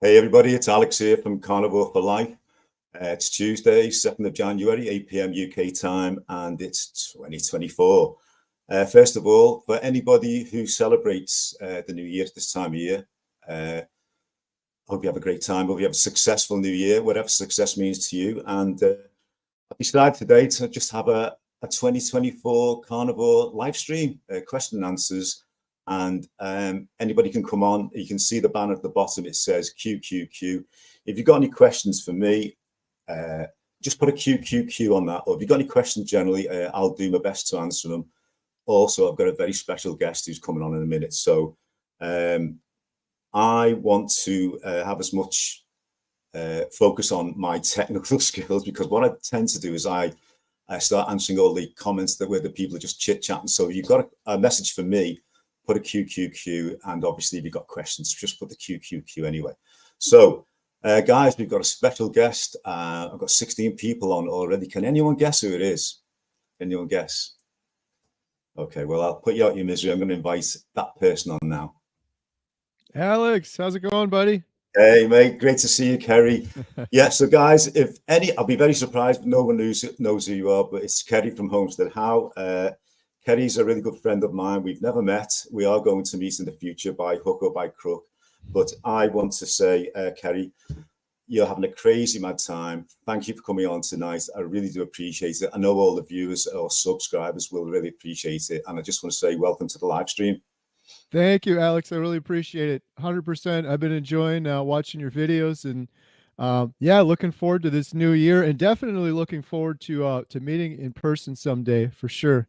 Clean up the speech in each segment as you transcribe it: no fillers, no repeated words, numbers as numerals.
Hey everybody, it's Alex here from Carnivore for Life. It's Tuesday, 2nd of January, 8 p.m. UK time, and it's 2024. First of all, for anybody who celebrates the new year at this time of year, hope you have a great time, hope you have a successful new year, whatever success means to you. And I decided today to just have a 2024 Carnivore live stream, question and answers. And anybody can come on. You can see the banner at the bottom. It says QQQ. If you've got any questions for me, just put a QQQ on that. Or if you've got any questions generally, I'll do my best to answer them. Also, I've got a very special guest who's coming on in a minute. So I want to have as much focus on my technical skills, because what I tend to do is I start answering all the comments where the people are just chit-chatting. So if you've got a message for me, put a QQQ, and obviously if you've got questions, just put the QQQ anyway. So guys, we've got a special guest. I've got 16 people on already. Can anyone guess who it is? Anyone guess? Okay, well, I'll put you out your misery. I'm going to invite that person on now. Alex, how's it going, buddy? Hey, mate, great to see you, Kerry. Yeah, so guys, if any, I'll be very surprised. No one knows who you are, but it's Kerry from HomesteadHow. Kerry's a really good friend of mine. We've never met. We are going to meet in the future by hook or by crook. But I want to say, Kerry, you're having a crazy mad time. Thank you for coming on tonight. I really do appreciate it. I know all the viewers or subscribers will really appreciate it. And I just want to say welcome to the live stream. Thank you, Alex. I really appreciate it. 100%. I've been enjoying watching your videos, and yeah, looking forward to this new year, and definitely looking forward to meeting in person someday for sure.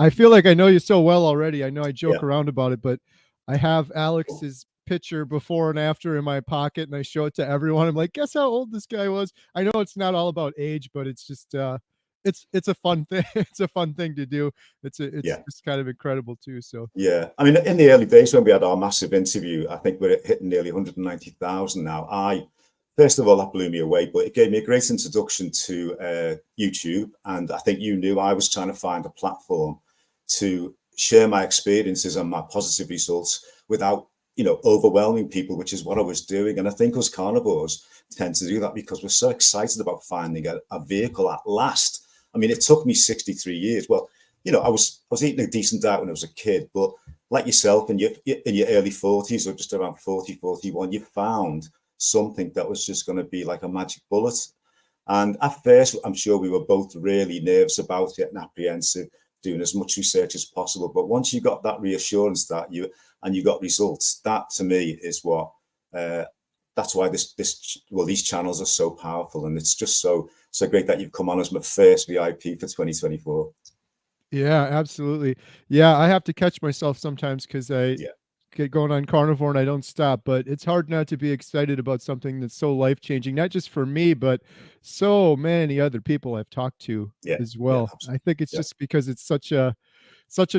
I feel like I know you so well already. I know I joke around about it, but I have Alex's picture before and after in my pocket, and I show it to everyone. I'm like, guess how old this guy was? I know it's not all about age, but it's just it's a fun thing. It's a fun thing to do. It's just kind of incredible too. So yeah, I mean, in the early days when we had our massive interview, I think we're hitting nearly 190,000 now. First of all, that blew me away, but it gave me a great introduction to YouTube. And I think you knew I was trying to find a platform to share my experiences and my positive results without, overwhelming people, which is what I was doing. And I think us carnivores tend to do that because we're so excited about finding a vehicle at last. I mean, it took me 63 years. Well, I was eating a decent diet when I was a kid, but like yourself, in your early 40s or just around 40, 41, you found something that was just going to be like a magic bullet. And at first, I'm sure we were both really nervous about it and apprehensive, doing as much research as possible. But once you got that reassurance that you got results, that to me is what that's why these channels are so powerful. And it's just so great that you've come on as my first VIP for 2024. yeah, absolutely. Yeah, I have to catch myself sometimes because I get going on carnivore and I don't stop, but it's hard not to be excited about something that's so life-changing, not just for me, but so many other people I've talked to as well. I think it's just because it's such a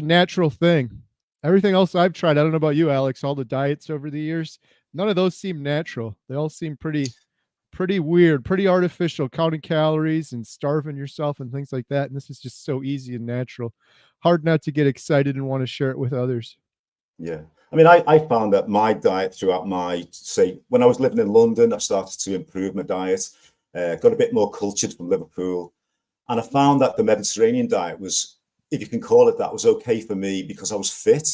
natural thing. Everything else I've tried, I don't know about you, Alex, all the diets over the years, none of those seem natural. They all seem pretty weird, pretty artificial, counting calories and starving yourself and things like that. And this is just so easy and natural. Hard not to get excited and want to share it with others. Yeah. I mean, I found that my diet throughout when I was living in London, I started to improve my diet, got a bit more cultured from Liverpool. And I found that the Mediterranean diet was, if you can call it that, was okay for me because I was fit.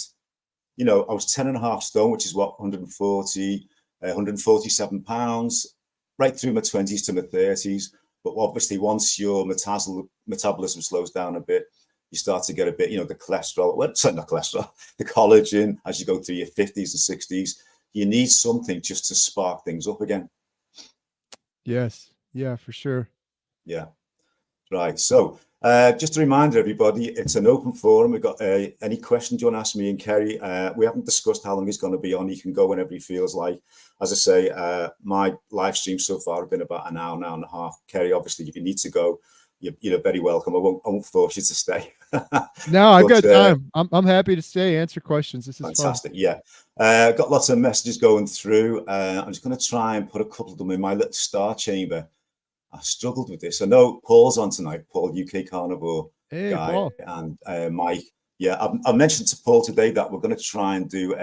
I was 10.5 stone, which is what, 147 pounds, right through my 20s to my 30s. But obviously, once your metabolism slows down a bit, you start to get a bit, the cholesterol, well, sorry, not cholesterol, the collagen as you go through your 50s and 60s. You need something just to spark things up again. Yes. Yeah, for sure. Yeah. Right. So just a reminder, everybody, it's an open forum. We've got any questions you want to ask me and Kerry. We haven't discussed how long he's going to be on. He can go whenever he feels like. As I say, my live stream so far have been about an hour and a half. Kerry, obviously, if you need to go, you're very welcome. I won't force you to stay. No, I've got time. I'm happy to stay, answer questions. This is fantastic. Fun. Yeah. Got lots of messages going through. I'm just going to try and put a couple of them in my little star chamber. I struggled with this. I know Paul's on tonight, Paul, UK Carnivore guy, Paul. And Mike. Yeah, I mentioned to Paul today that we're going to try and do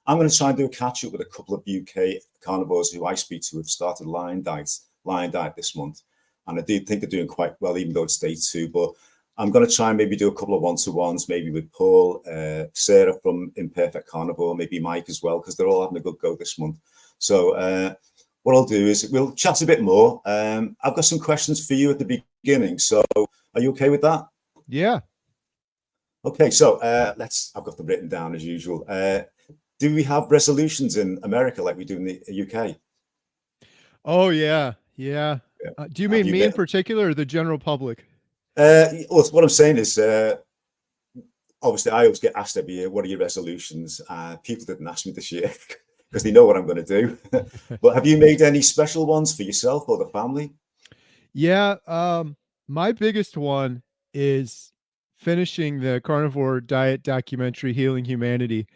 I'm going to try and do a catch up with a couple of UK carnivores who I speak to have started lion diet this month. And I do think they're doing quite well, even though it's day 2. But I'm going to try and maybe do a couple of one-to-ones, maybe with Paul, Sarah from Imperfect Carnivore, maybe Mike as well, because they're all having a good go this month. So what I'll do is we'll chat a bit more. I've got some questions for you at the beginning. So are you okay with that? Yeah. Okay, so I've got them written down as usual. Do we have resolutions in America like we do in the UK? Oh, yeah. Yeah. Do you mean me in particular or the general public? Well, what I'm saying is, obviously, I always get asked every year, what are your resolutions? People didn't ask me this year because they know what I'm going to do. But have you made any special ones for yourself or the family? Yeah. My biggest one is finishing the carnivore diet documentary, Healing Humanity.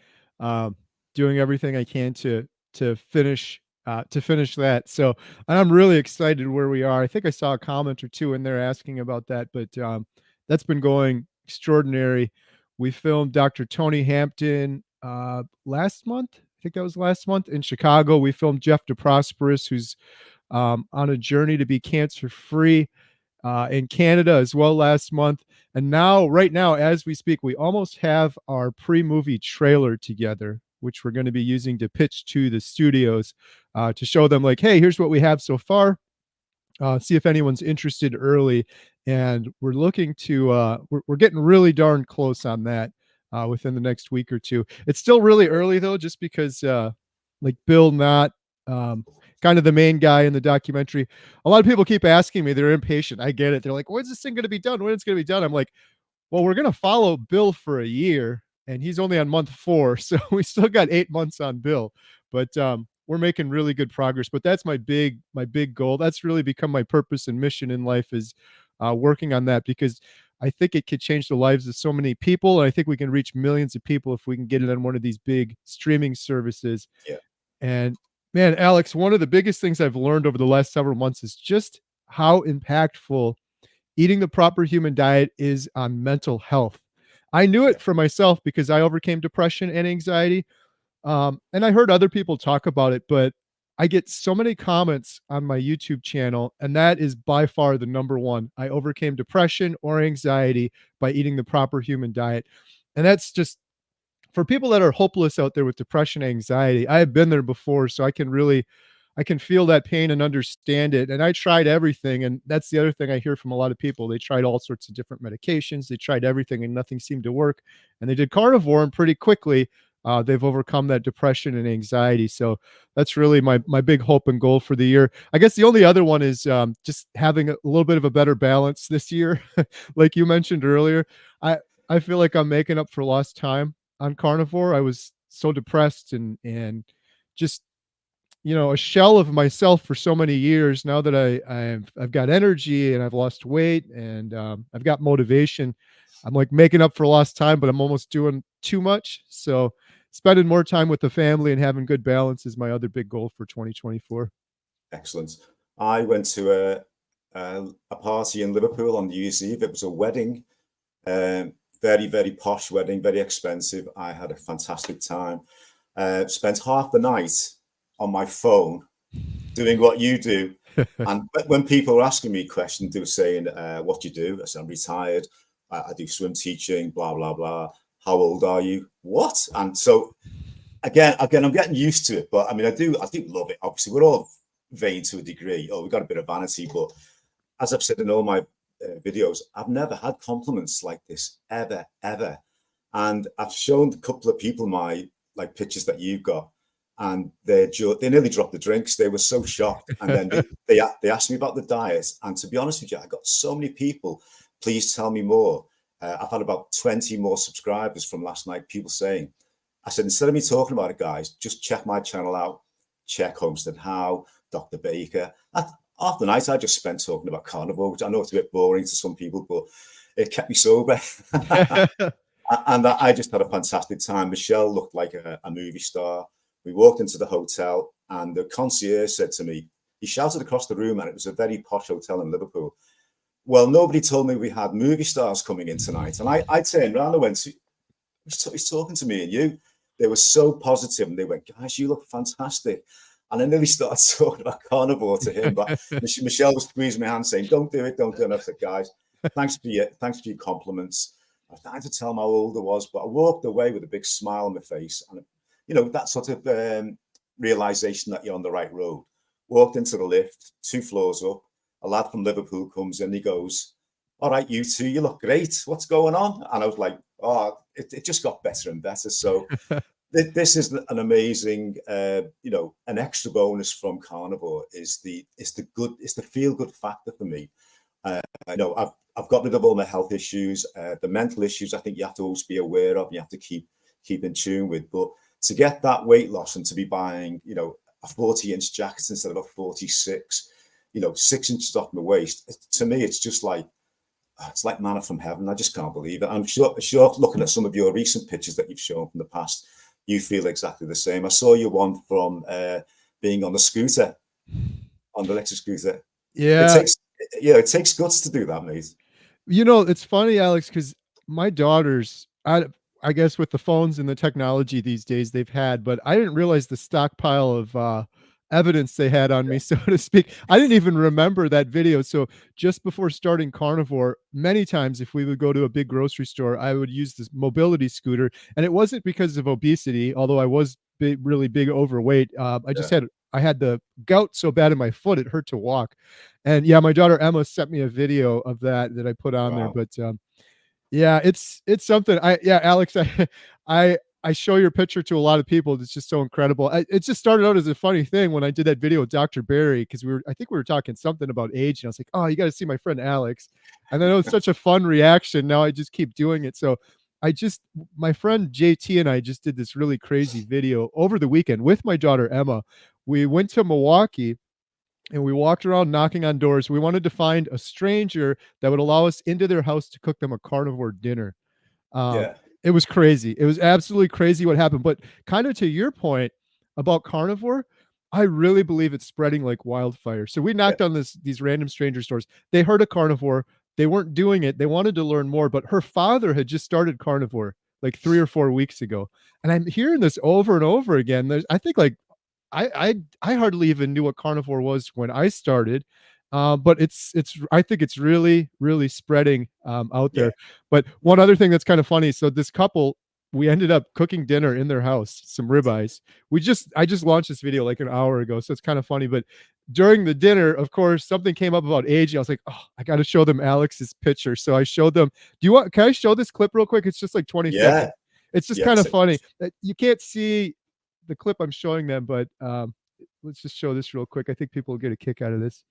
Doing everything I can to finish that. So, and I'm really excited where we are. I think I saw a comment or two in there asking about that, but that's been going extraordinary. We filmed Dr. Tony Hampton last month. I think that was last month in Chicago. We filmed Jeff DeProsperous, who's on a journey to be cancer free in Canada as well last month. And now, right now, as we speak, we almost have our pre-movie trailer together, which we're going to be using to pitch to the studios to show them like, hey, here's what we have so far. See if anyone's interested early. And we're looking to, we're getting really darn close on that within the next week or two. It's still really early though, just because like Bill Knott, kind of the main guy in the documentary. A lot of people keep asking me, they're impatient. I get it. They're like, when's this thing going to be done? When it's going to be done? I'm like, well, we're going to follow Bill for a year and he's only on month 4. So we still got 8 months on Bill, but we're making really good progress. But that's my big goal. That's really become my purpose and mission in life, is working on that, because I think it could change the lives of so many people. And I think we can reach millions of people if we can get it on one of these big streaming services. Yeah. And man, Alex, one of the biggest things I've learned over the last several months is just how impactful eating the proper human diet is on mental health. I knew it for myself because I overcame depression and anxiety. And I heard other people talk about it, but I get so many comments on my YouTube channel, and that is by far the number one. I overcame depression or anxiety by eating the proper human diet. And that's just for people that are hopeless out there with depression, anxiety. I have been there before, so I can feel that pain and understand it. And I tried everything. And that's the other thing I hear from a lot of people. They tried all sorts of different medications. They tried everything and nothing seemed to work. And they did carnivore, and pretty quickly, they've overcome that depression and anxiety. So that's really my big hope and goal for the year. I guess the only other one is just having a little bit of a better balance this year. Like you mentioned earlier, I feel like I'm making up for lost time on carnivore. I was so depressed and just, you know, a shell of myself for so many years. Now that I've got energy and I've lost weight and I've got motivation, I'm like making up for lost time, but I'm almost doing too much. So spending more time with the family and having good balance is my other big goal for 2024. Excellent. I went to a party in Liverpool on New Year's Eve. It was a wedding, very, very posh wedding, very expensive. I had a fantastic time. Spent half the night on my phone doing what you do. And when people were asking me questions, they were saying, what do you do? I said, I'm retired. I do swim teaching, blah, blah, blah. How old are you? What? And so again, I'm getting used to it. But I mean, I do love it. Obviously, we're all vain to a degree. Oh, we've got a bit of vanity. But as I've said in all my videos, I've never had compliments like this ever. And I've shown a couple of people my like pictures that you've got, and they nearly dropped the drinks. They were so shocked. And then they asked me about the diet. And to be honest with you, I got so many people, please tell me more. I've had about 20 more subscribers from last night, people saying, I said, instead of me talking about it, guys, just check my channel out, check HomesteadHow, Dr. Baker. Half the night I just spent talking about carnivore, which I know it's a bit boring to some people, but it kept me sober. And I just had a fantastic time. Michelle looked like a movie star. We walked into the hotel and the concierge said to me, he shouted across the room, and it was a very posh hotel in Liverpool. Well, nobody told me we had movie stars coming in tonight. And I turned around and went, he's talking to me and you. they were so positive, and they went, guys, you look fantastic. And I nearly started talking about carnivore to him, but Michelle was squeezing my hand saying, don't do it, don't do it. And I said, guys, thanks for your compliments. I was trying to tell him how old I was, but I walked away with a big smile on my face. And, you know, that sort of realization that you're on the right road. Walked into the lift, 2 floors up. A lad from Liverpool comes in, he goes, all right, you two, you look great. What's going on? And I was like, oh, it just got better and better. So this is an amazing, you know, an extra bonus from carnivore is the feel good factor for me. You know, I've got rid of all my health issues, the mental issues. I think you have to always be aware of. You have to keep in tune with. But to get that weight loss and to be buying, you know, a 40-inch jacket instead of a 46, you know, 6 inches off my waist. To me, it's just like, it's like manna from heaven. I just can't believe it. I'm sure looking at some of your recent pictures that you've shown from the past, you feel exactly the same. I saw you one from being on the scooter, on the electric scooter. Yeah. It takes guts to do that, mate. You know, it's funny, Alex, because my daughters, I guess with the phones and the technology these days they've had, but I didn't realize the stockpile of evidence they had on me, so to speak. I didn't even remember that video. So just before starting carnivore, many times if we would go to a big grocery store, I would use this mobility scooter, and it wasn't because of obesity, although I was really big overweight. I had the gout so bad in my foot it hurt to walk, and yeah, my daughter Emma sent me a video of that I put on there, but yeah, it's something. Alex, I show your picture to a lot of people. It's just so incredible. It just started out as a funny thing when I did that video with Dr. Barry, because I think we were talking something about age, and I was like, oh, you got to see my friend Alex. And then it was such a fun reaction. Now I just keep doing it. So my friend JT and I just did this really crazy video over the weekend with my daughter Emma. We went to Milwaukee and we walked around knocking on doors. We wanted to find a stranger that would allow us into their house to cook them a carnivore dinner. Yeah. It was crazy. It was absolutely crazy what happened. But kind of to your point about carnivore, I really believe it's spreading like wildfire. So we knocked on these random stranger stores. They heard of carnivore. They weren't doing it. They wanted to learn more, but her father had just started carnivore like 3 or 4 weeks ago. And I'm hearing this over and over again. I think like I hardly even knew what carnivore was when I started. But I think it's really, really spreading out there. But one other thing that's kind of funny. So this couple, we ended up cooking dinner in their house, some ribeyes. I just launched this video like an hour ago. So it's kind of funny, but during the dinner, of course, something came up about age. I was like, oh, I got to show them Alex's picture. So I showed them, can I show this clip real quick? It's just like 20 seconds. It's just kind of funny. You can't see the clip I'm showing them, but let's just show this real quick. I think people will get a kick out of this.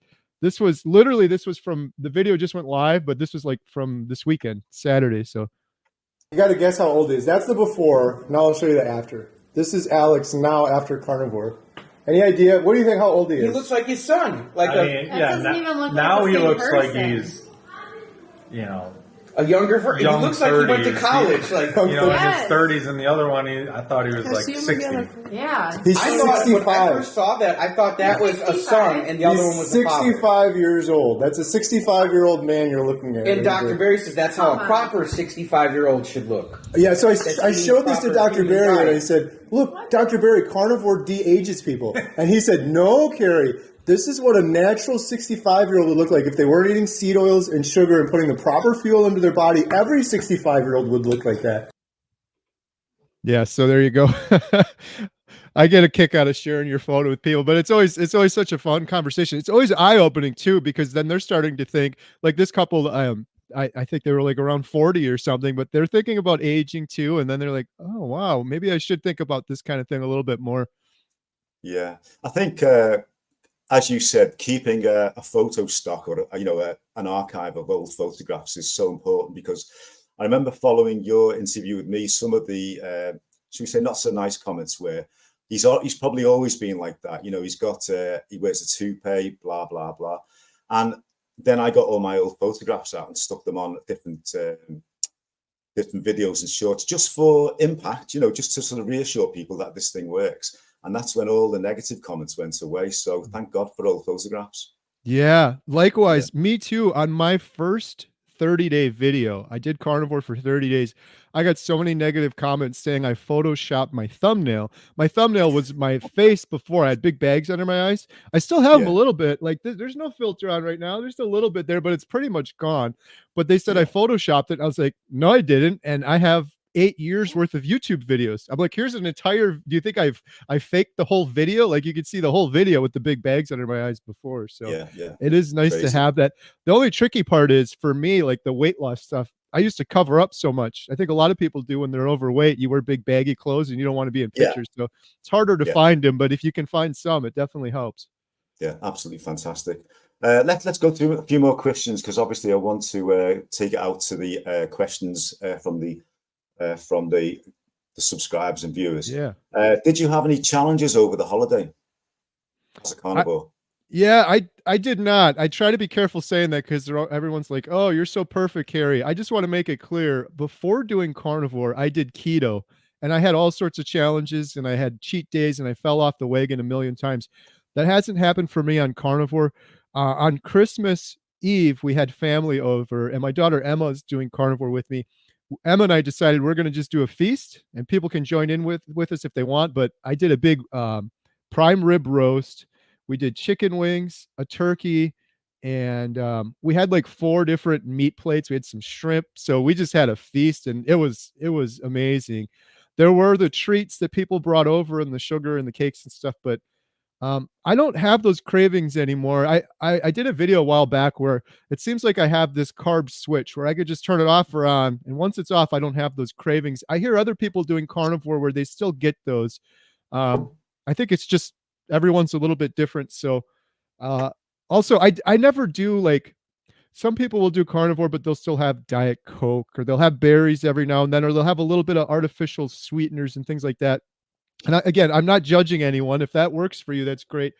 This was from the video just went live, but this was like from this weekend, Saturday. So you got to guess how old he is. That's the before. Now I'll show you the after. This is Alex now after carnivore. Any idea? What do you think? How old he is? He looks like his son. Now he looks like he's, you know, a younger version. He looks 30s. Like he went to college. In his 30s, and the other one, I thought he was like 60. Yeah. He's 65. When I first saw that, I thought that was a son, and the other one was the father. 65 years old. That's a 65-year-old man you're looking at. And Dr. Barry says that's how a proper 65-year-old should look. Yeah, so I showed this to Dr. Barry, and I said, look, Dr. Barry, carnivore de-ages people. And he said, no, Kerry. This is what a natural 65-year-old would look like if they weren't eating seed oils and sugar and putting the proper fuel into their body. Every 65-year-old would look like that. Yeah, so there you go. I get a kick out of sharing your photo with people, but it's always such a fun conversation. It's always eye-opening too, because then they're starting to think, like this couple, I think they were like around 40 or something, but they're thinking about aging too, and then they're like, oh wow, maybe I should think about this kind of thing a little bit more. Yeah, I think as you said, keeping a photo stock or an archive of old photographs is so important, because I remember following your interview with me, some of the should we say not so nice comments where he's probably always been like that. You know, he wears a toupee, blah blah blah, and then I got all my old photographs out and stuck them on different videos and shorts just for impact. Just to sort of reassure people that this thing works. And that's when all the negative comments went away. So thank God for old photographs. Yeah, likewise. Yeah. Me too. On my first 30-day video. I did carnivore for 30 days. I got so many negative comments saying I photoshopped my thumbnail. My thumbnail was my face before. I had big bags under my eyes. I still have them a little bit. Like there's no filter on right now. There's a little bit there, but it's pretty much gone. But they said I photoshopped it. I was like, no, I didn't. And I have 8 years worth of YouTube videos. I'm like, here's an entire, do you think I faked the whole video? Like you could see the whole video with the big bags under my eyes before. So it is nice to have that. The only tricky part is for me, like the weight loss stuff, I used to cover up so much. I think a lot of people do when they're overweight. You wear big baggy clothes and you don't want to be in pictures. So it's harder to find them, but if you can find some, it definitely helps. Yeah, absolutely fantastic. Let's go through a few more questions, because obviously I want to take it out to the questions from the subscribers and viewers. Did you have any challenges over the holiday as a carnivore? I did not. I try to be careful saying that because everyone's like, oh, you're so perfect, Kerry. I just want to make it clear, before doing carnivore, I did keto, and I had all sorts of challenges, and I had cheat days, and I fell off the wagon a million times. That hasn't happened for me on carnivore. On Christmas Eve, we had family over, and my daughter Emma is doing carnivore with me. Emma and I decided we're going to just do a feast, and people can join in with us if they want. But I did a big prime rib roast. We did chicken wings, a turkey, and we had like 4 different meat plates. We had some shrimp. So we just had a feast, and it was amazing. There were the treats that people brought over and the sugar and the cakes and stuff, but I don't have those cravings anymore. I did a video a while back where it seems like I have this carb switch where I could just turn it off or on, and once it's off, I don't have those cravings. I hear other people doing carnivore where they still get those. I think it's just everyone's a little bit different. So also, I never do, like, some people will do carnivore, but they'll still have Diet Coke, or they'll have berries every now and then, or they'll have a little bit of artificial sweeteners and things like that. And again, I'm not judging anyone. If that works for you, that's great.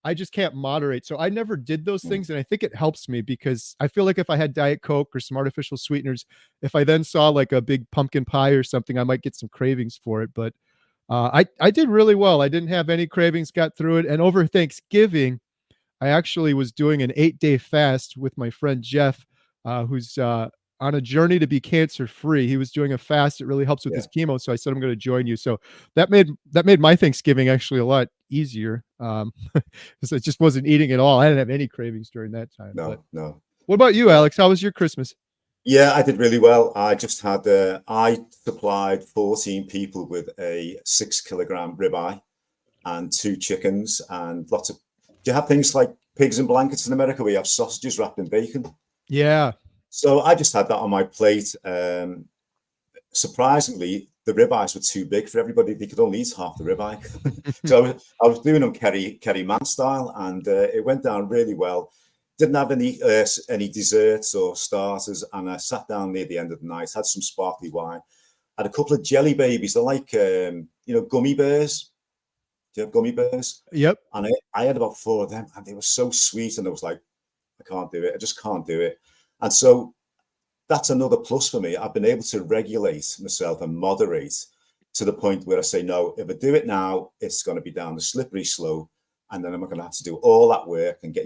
I just can't moderate. So I never did those things. And I think it helps me, because I feel like if I had Diet Coke or some artificial sweeteners, if I then saw like a big pumpkin pie or something, I might get some cravings for it. But I did really well. I didn't have any cravings, got through it. And over Thanksgiving, I actually was doing an 8-day fast with my friend Jeff, who's on a journey to be cancer-free. He was doing a fast. It really helps with his chemo. So I said, I'm going to join you. So that made my Thanksgiving actually a lot easier, because I just wasn't eating at all. I didn't have any cravings during that time. No. What about you, Alex? How was your Christmas? Yeah, I did really well. I just had, I supplied 14 people with a 6-kilogram ribeye and 2 chickens and lots of, do you have things like pigs in blankets in America where you have sausages wrapped in bacon? Yeah. So I just had that on my plate. Surprisingly, the ribeyes were too big for everybody. They could only eat half the ribeye. So I was doing them Kerry Mann style, and it went down really well. Didn't have any desserts or starters, and I sat down near the end of the night, had some sparkly wine, had a couple of jelly babies. They're like, gummy bears. Do you have gummy bears? Yep. And I had about 4 of them, and they were so sweet, and I was like, I can't do it. I just can't do it. And so that's another plus for me. I've been able to regulate myself and moderate to the point where I say, no, if I do it now, it's going to be down the slippery slope. And then I'm going to have to do all that work and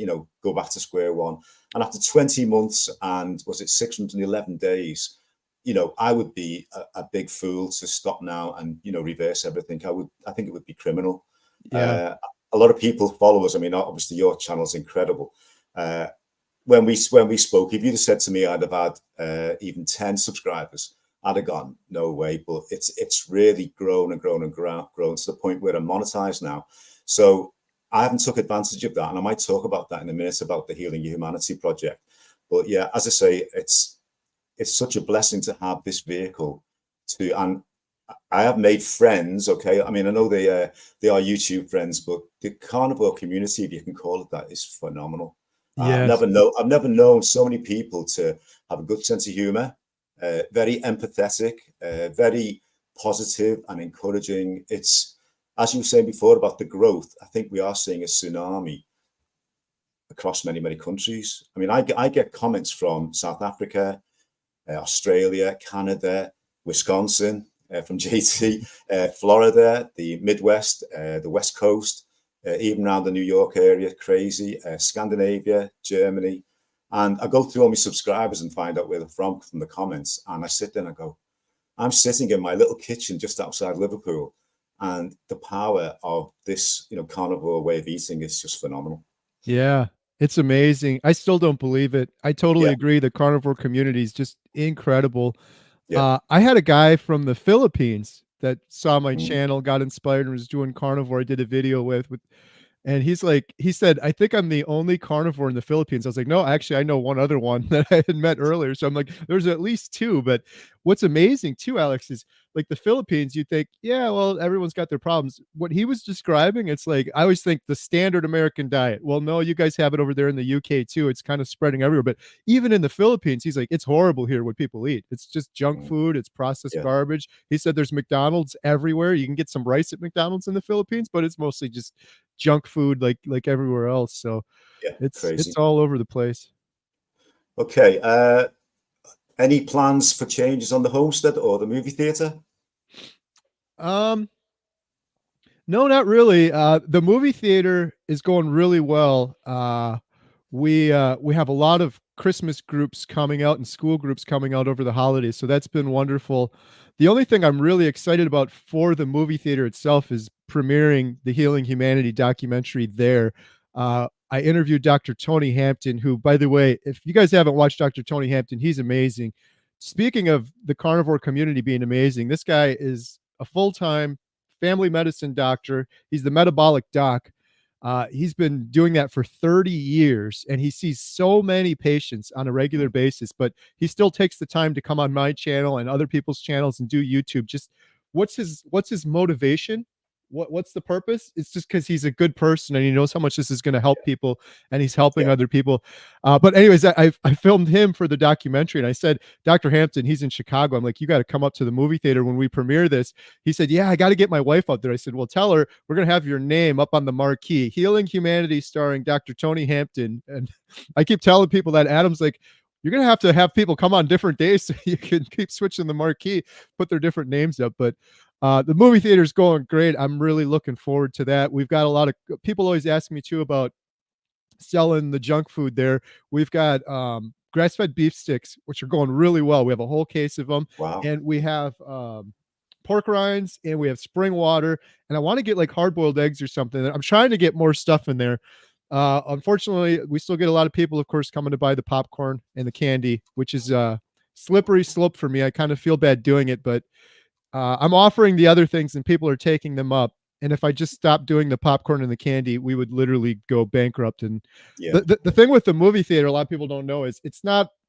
go back to square one. And after 20 months and was it 611 days, I would be a big fool to stop now and, reverse everything. I think it would be criminal. Yeah. A lot of people follow us. I mean, obviously your channel's incredible. When we spoke, if you'd have said to me I'd have had even 10 subscribers, I'd have gone, no way. But it's really grown and grown and grown to the point where I'm monetized now. So I haven't took advantage of that. And I might talk about that in a minute, about the Healing Your Humanity project. But yeah, as I say, it's such a blessing to have this vehicle and I have made friends. Okay. I mean, I know they are YouTube friends, but the carnivore community, if you can call it that, is phenomenal. Yes. I've never known so many people to have a good sense of humor, very empathetic, very positive and encouraging. It's, as you were saying before about the growth, I think we are seeing a tsunami across many, many countries. I mean, I get comments from South Africa, Australia, Canada, Wisconsin, from JT, Florida, the Midwest, the West Coast, even around the New York area, crazy, Scandinavia, Germany. And I go through all my subscribers and find out where they're from the comments. And I sit there and I go, I'm sitting in my little kitchen just outside Liverpool. And the power of this, carnivore way of eating is just phenomenal. Yeah, it's amazing. I still don't believe it. I totally Yeah. agree. The carnivore community is just incredible. Yeah. I had a guy from the Philippines that saw my Mhm. channel, got inspired, and was doing carnivore. I did a video with and he said, I think I'm the only carnivore in the Philippines. I was like, no, actually, I know one other one that I had met earlier. So I'm like, there's at least two. But what's amazing too, Alex, is like the Philippines, you think, yeah, well, everyone's got their problems. What he was describing, it's like, I always think the standard American diet. Well, no, you guys have it over there in the UK too. It's kind of spreading everywhere. But even in the Philippines, he's like, it's horrible here what people eat. It's just junk food. It's processed garbage. He said there's McDonald's everywhere. You can get some rice at McDonald's in the Philippines, but it's mostly just junk food like everywhere else. So it's all over the place. Okay. Any plans for changes on the homestead or the movie theater? No, not really. The movie theater is going really well. We have a lot of Christmas groups coming out and school groups coming out over the holidays, so that's been wonderful. The only thing I'm really excited about for the movie theater itself is premiering the Healing Humanity documentary there. I interviewed Dr. Tony Hampton, who, by the way, if you guys haven't watched Dr. Tony Hampton, he's amazing. Speaking of the carnivore community being amazing, this guy is a full-time family medicine doctor. He's the metabolic doc. He's been doing that for 30 years, and he sees so many patients on a regular basis, but he still takes the time to come on my channel and other people's channels and do YouTube. Just what's his motivation? What's the purpose? It's just because he's a good person and he knows how much this is going to help people, and he's helping other people. But anyways, I filmed him for the documentary, and I said, Dr. Hampton, he's in Chicago. I'm like, you got to come up to the movie theater when we premiere this. He said, yeah, I got to get my wife out there. I said, well, tell her we're going to have your name up on the marquee, Healing Humanity starring Dr. Tony Hampton. And I keep telling people that. Adam's like, you're going to have people come on different days so you can keep switching the marquee, put their different names up. But the movie theater is going great. I'm really looking forward to that. We've got a lot of people always ask me too about selling the junk food there. We've got grass-fed beef sticks, which are going really well. We have a whole case of them. Wow. And we have pork rinds, and we have spring water. And I want to get like hard-boiled eggs or something. I'm trying to get more stuff in there. Unfortunately, we still get a lot of people, of course, coming to buy the popcorn and the candy, which is a slippery slope for me. I kind of feel bad doing it, but I'm offering the other things and people are taking them up. And if I just stopped doing the popcorn and the candy, we would literally go bankrupt. And the thing with the movie theater, a lot of people don't know, is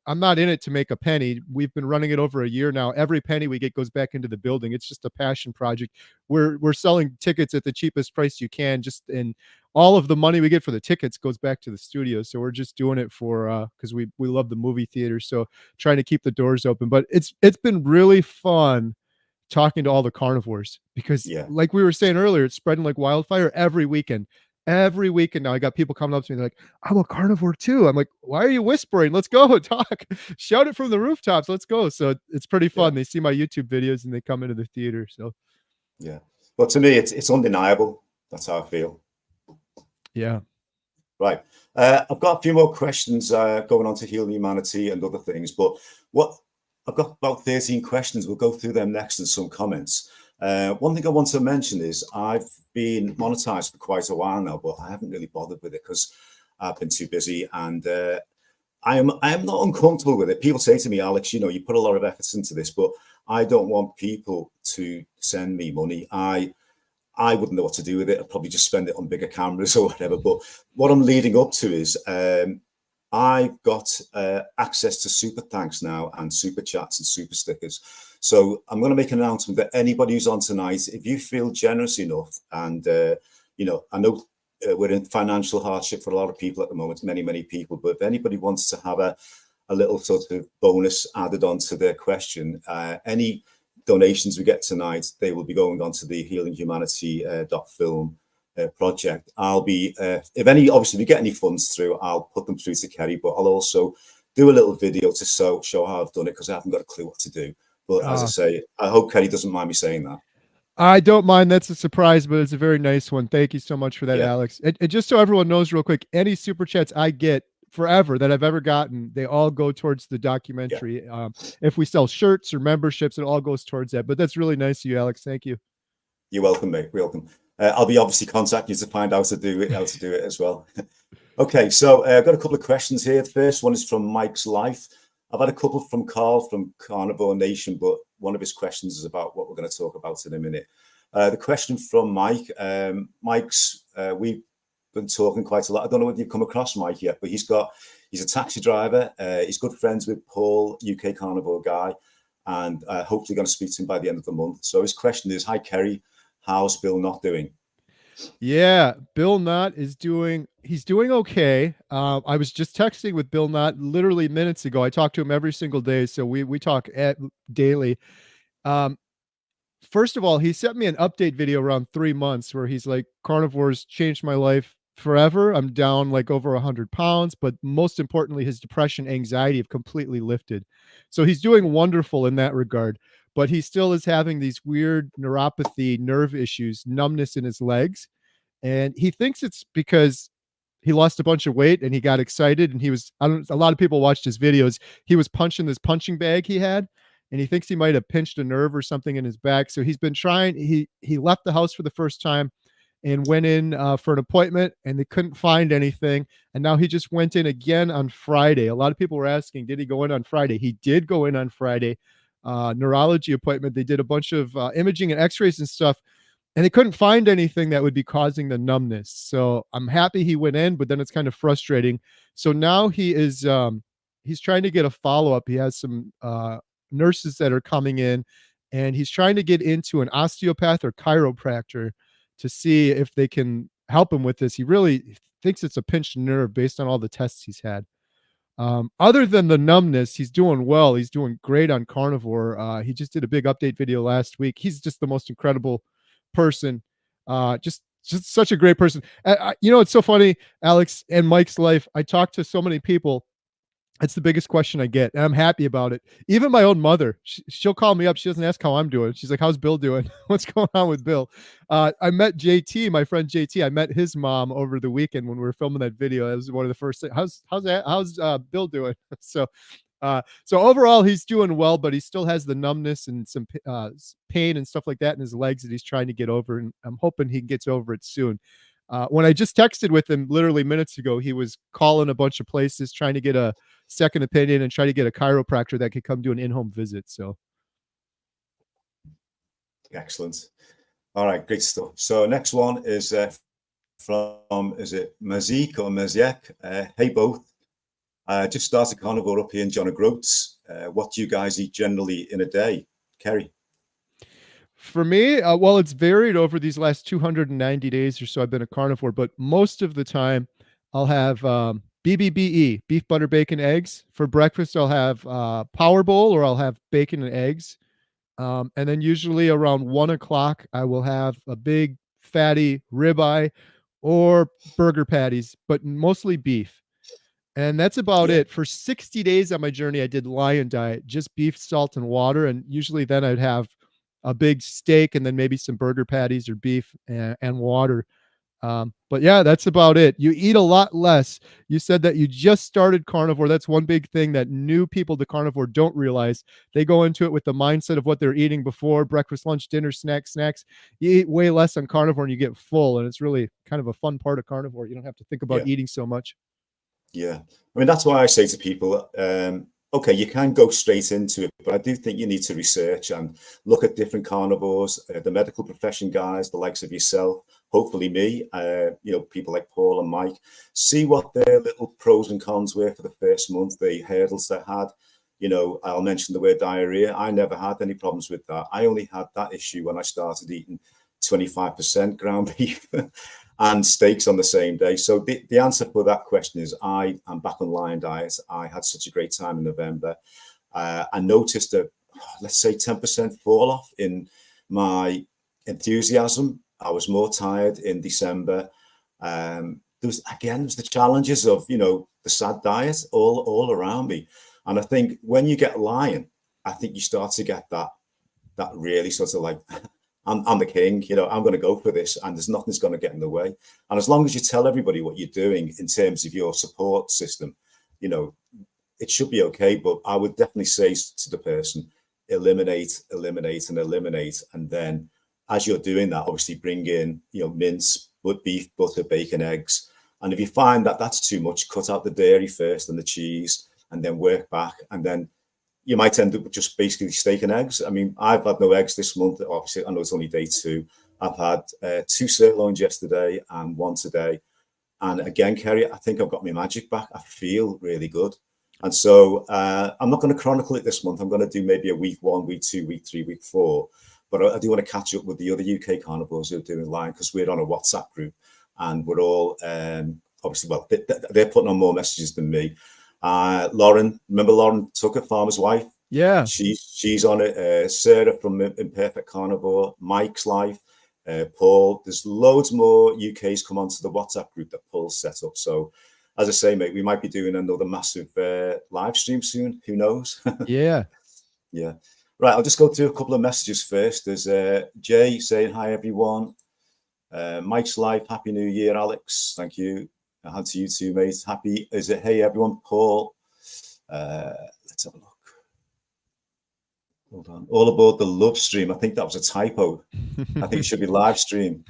I'm not in it to make a penny. We've been running it over a year now. Every penny we get goes back into the building. It's just a passion project. We're selling tickets at the cheapest price you can, and all of the money we get for the tickets goes back to the studio. So we're just doing it for because we love the movie theater. So trying to keep the doors open. But it's been really fun talking to all the carnivores, because like we were saying earlier, it's spreading like wildfire every weekend. Now I got people coming up to me, they're like, I'm a carnivore too. I'm like, why are you whispering? Let's go talk, shout it from the rooftops. Let's go. So it's pretty fun. They see my YouTube videos and they come into the theater. So well, to me, it's undeniable. That's how I feel. Right. I've got a few more questions going on to Healing Humanity and other things, but I've got about 13 questions. We'll go through them next and some comments. One thing I want to mention is I've been monetized for quite a while now, but I haven't really bothered with it because I've been too busy, and I am not uncomfortable with it. People say to me, Alex, you put a lot of efforts into this, but I don't want people to send me money. I wouldn't know what to do with it. I'd probably just spend it on bigger cameras or whatever. But what I'm leading up to is I've got access to super thanks now and super chats and super stickers. So I'm going to make an announcement that anybody who's on tonight, if you feel generous enough, and I know we're in financial hardship for a lot of people at the moment, many people, but if anybody wants to have a little sort of bonus added onto their question, any donations we get tonight, they will be going on to the Healing Humanity .film project. I'll be obviously if we get any funds through, I'll put them through to Kerry, but I'll also do a little video to show how I've done it, because I haven't got a clue what to do. But as I say, I hope Kerry doesn't mind me saying that. I don't mind. That's a surprise, but it's a very nice one. Thank you so much for that, Alex. And just so everyone knows real quick, any super chats I get forever that I've ever gotten, they all go towards the documentary. If we sell shirts or memberships, it all goes towards that. But that's really nice of you, Alex. Thank you. You're welcome, mate. Welcome. I'll be obviously contacting you to find out how to do it as well. Okay, so I've got a couple of questions here. The first one is from Mike's Life. I've had a couple from Carl from Carnivore Nation, but one of his questions is about what we're going to talk about in a minute. The question from Mike, we've been talking quite a lot. I don't know whether you've come across Mike yet, but he's a taxi driver. He's good friends with Paul, UK carnivore guy, and hopefully going to speak to him by the end of the month. So his question is, hi, Kerry, how's Bill Knott doing? Yeah, Bill Knott he's doing okay. I was just texting with Bill Knott literally minutes ago. I talk to him every single day, so we talk daily. First of all, he sent me an update video around 3 months where he's like, carnivores changed my life forever. I'm down like over 100 pounds, but most importantly, his depression, anxiety have completely lifted. So he's doing wonderful in that regard, but he still is having these weird neuropathy, nerve issues, numbness in his legs. And he thinks it's because he lost a bunch of weight and he got excited, and a lot of people watched his videos. He was punching this punching bag he had, and he thinks he might have pinched a nerve or something in his back. So he's been trying. He left the house for the first time and went in for an appointment, and they couldn't find anything. And now he just went in again on Friday. A lot of people were asking, did he go in on Friday? He did go in on Friday, neurology appointment. They did a bunch of imaging and x-rays and stuff, and they couldn't find anything that would be causing the numbness. So I'm happy he went in, but then it's kind of frustrating. So now he is he's trying to get a follow-up. He has some nurses that are coming in, and he's trying to get into an osteopath or chiropractor to see if they can help him with this. He really thinks it's a pinched nerve based on all the tests he's had. Other than the numbness, he's doing well. He's doing great on carnivore. He just did a big update video last week. He's just the most incredible person. Just such a great person. It's so funny, Alex, and Mike's Life. I talk to so many people. It's the biggest question I get, and I'm happy about it. Even my own mother, she'll call me up. She doesn't ask how I'm doing. She's like, how's Bill doing? What's going on with Bill? I met JT, my friend JT. I met his mom over the weekend when we were filming that video. That was one of the first things. How's Bill doing? So overall, he's doing well, but he still has the numbness and some pain and stuff like that in his legs that he's trying to get over, and I'm hoping he gets over it soon. When I just texted with him literally minutes ago, he was calling a bunch of places trying to get a second opinion and try to get a chiropractor that could come do an in-home visit. So excellent. All right, great stuff. So next one is from, is it Mazik or Maziek? Hey both. Just started carnivore up here in John O'Groats. What do you guys eat generally in a day? Kerry? For me, well, it's varied over these last 290 days or so. I've been a carnivore, but most of the time I'll have BBBE, beef, butter, bacon, eggs. For breakfast, I'll have Power Bowl, or I'll have bacon and eggs. And then usually around 1 o'clock, I will have a big fatty ribeye or burger patties, but mostly beef. And that's about it. For 60 days on my journey, I did Lion Diet, just beef, salt, and water. And usually then I'd have a big steak and then maybe some burger patties or beef and water. But yeah, that's about it. You eat a lot less. You said that you just started carnivore. That's one big thing that new people to carnivore don't realize. They go into it with the mindset of what they're eating before: breakfast, lunch, dinner, snacks. You eat way less on carnivore and you get full. And it's really kind of a fun part of carnivore. You don't have to think about eating so much. Yeah. I mean, that's why I say to people, okay, you can go straight into it, but I do think you need to research and look at different carnivores, the medical profession guys, the likes of yourself, hopefully me, people like Paul and Mike, see what their little pros and cons were for the first month, the hurdles they had. I'll mention the word diarrhea. I never had any problems with that. I only had that issue when I started eating 25% ground beef and steaks on the same day. So the answer for that question is I am back on Lion Diet. I had such a great time in November. I noticed let's say 10% fall off in my enthusiasm. I was more tired in December. There was the challenges of, the sad diet all around me. And I think when you get Lion, I think you start to get that really sort of like, I'm the king, I'm going to go for this, and nothing's going to get in the way. And as long as you tell everybody what you're doing in terms of your support system, you know, it should be okay. But I would definitely say to the person, eliminate, eliminate, and eliminate. And then as you're doing that, obviously bring in, mince, beef, butter, bacon, eggs. And if you find that that's too much, cut out the dairy first and the cheese, and then work back. And then you might end up with just basically steak and eggs. I mean, I've had no eggs this month. Obviously, I know it's only day 2. I've had 2 sirloins yesterday and 1 today. And again, Kerry, I think I've got my magic back. I feel really good. And so I'm not going to chronicle it this month. I'm going to do maybe a week 1, week 2, week 3, week 4. But I do want to catch up with the other UK carnivores who are doing line, because we're on a WhatsApp group and we're all obviously, well, they're putting on more messages than me. Lauren, remember Lauren Tucker, Farmer's Wife? Yeah. She's on it. Sarah from Imperfect Carnivore, Mike's Life, Paul. There's loads more UKs come onto the WhatsApp group that Paul's set up. So as I say, mate, we might be doing another massive live stream soon. Who knows? Yeah. Yeah. Right, I'll just go through a couple of messages first. There's Jay saying, hi, everyone. Mike's Life, Happy New Year, Alex. Thank you. And to you too, mate. Happy, is it, hey, everyone, Paul. Let's have a look. Hold on. All aboard the live stream. I think that was a typo. I think it should be live stream.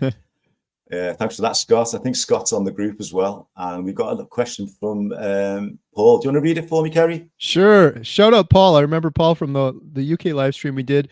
Thanks for that, Scott. I think Scott's on the group as well. And we've got a question from Paul. Do you want to read it for me, Kerry? Sure. Shout out Paul. I remember Paul from the UK live stream we did.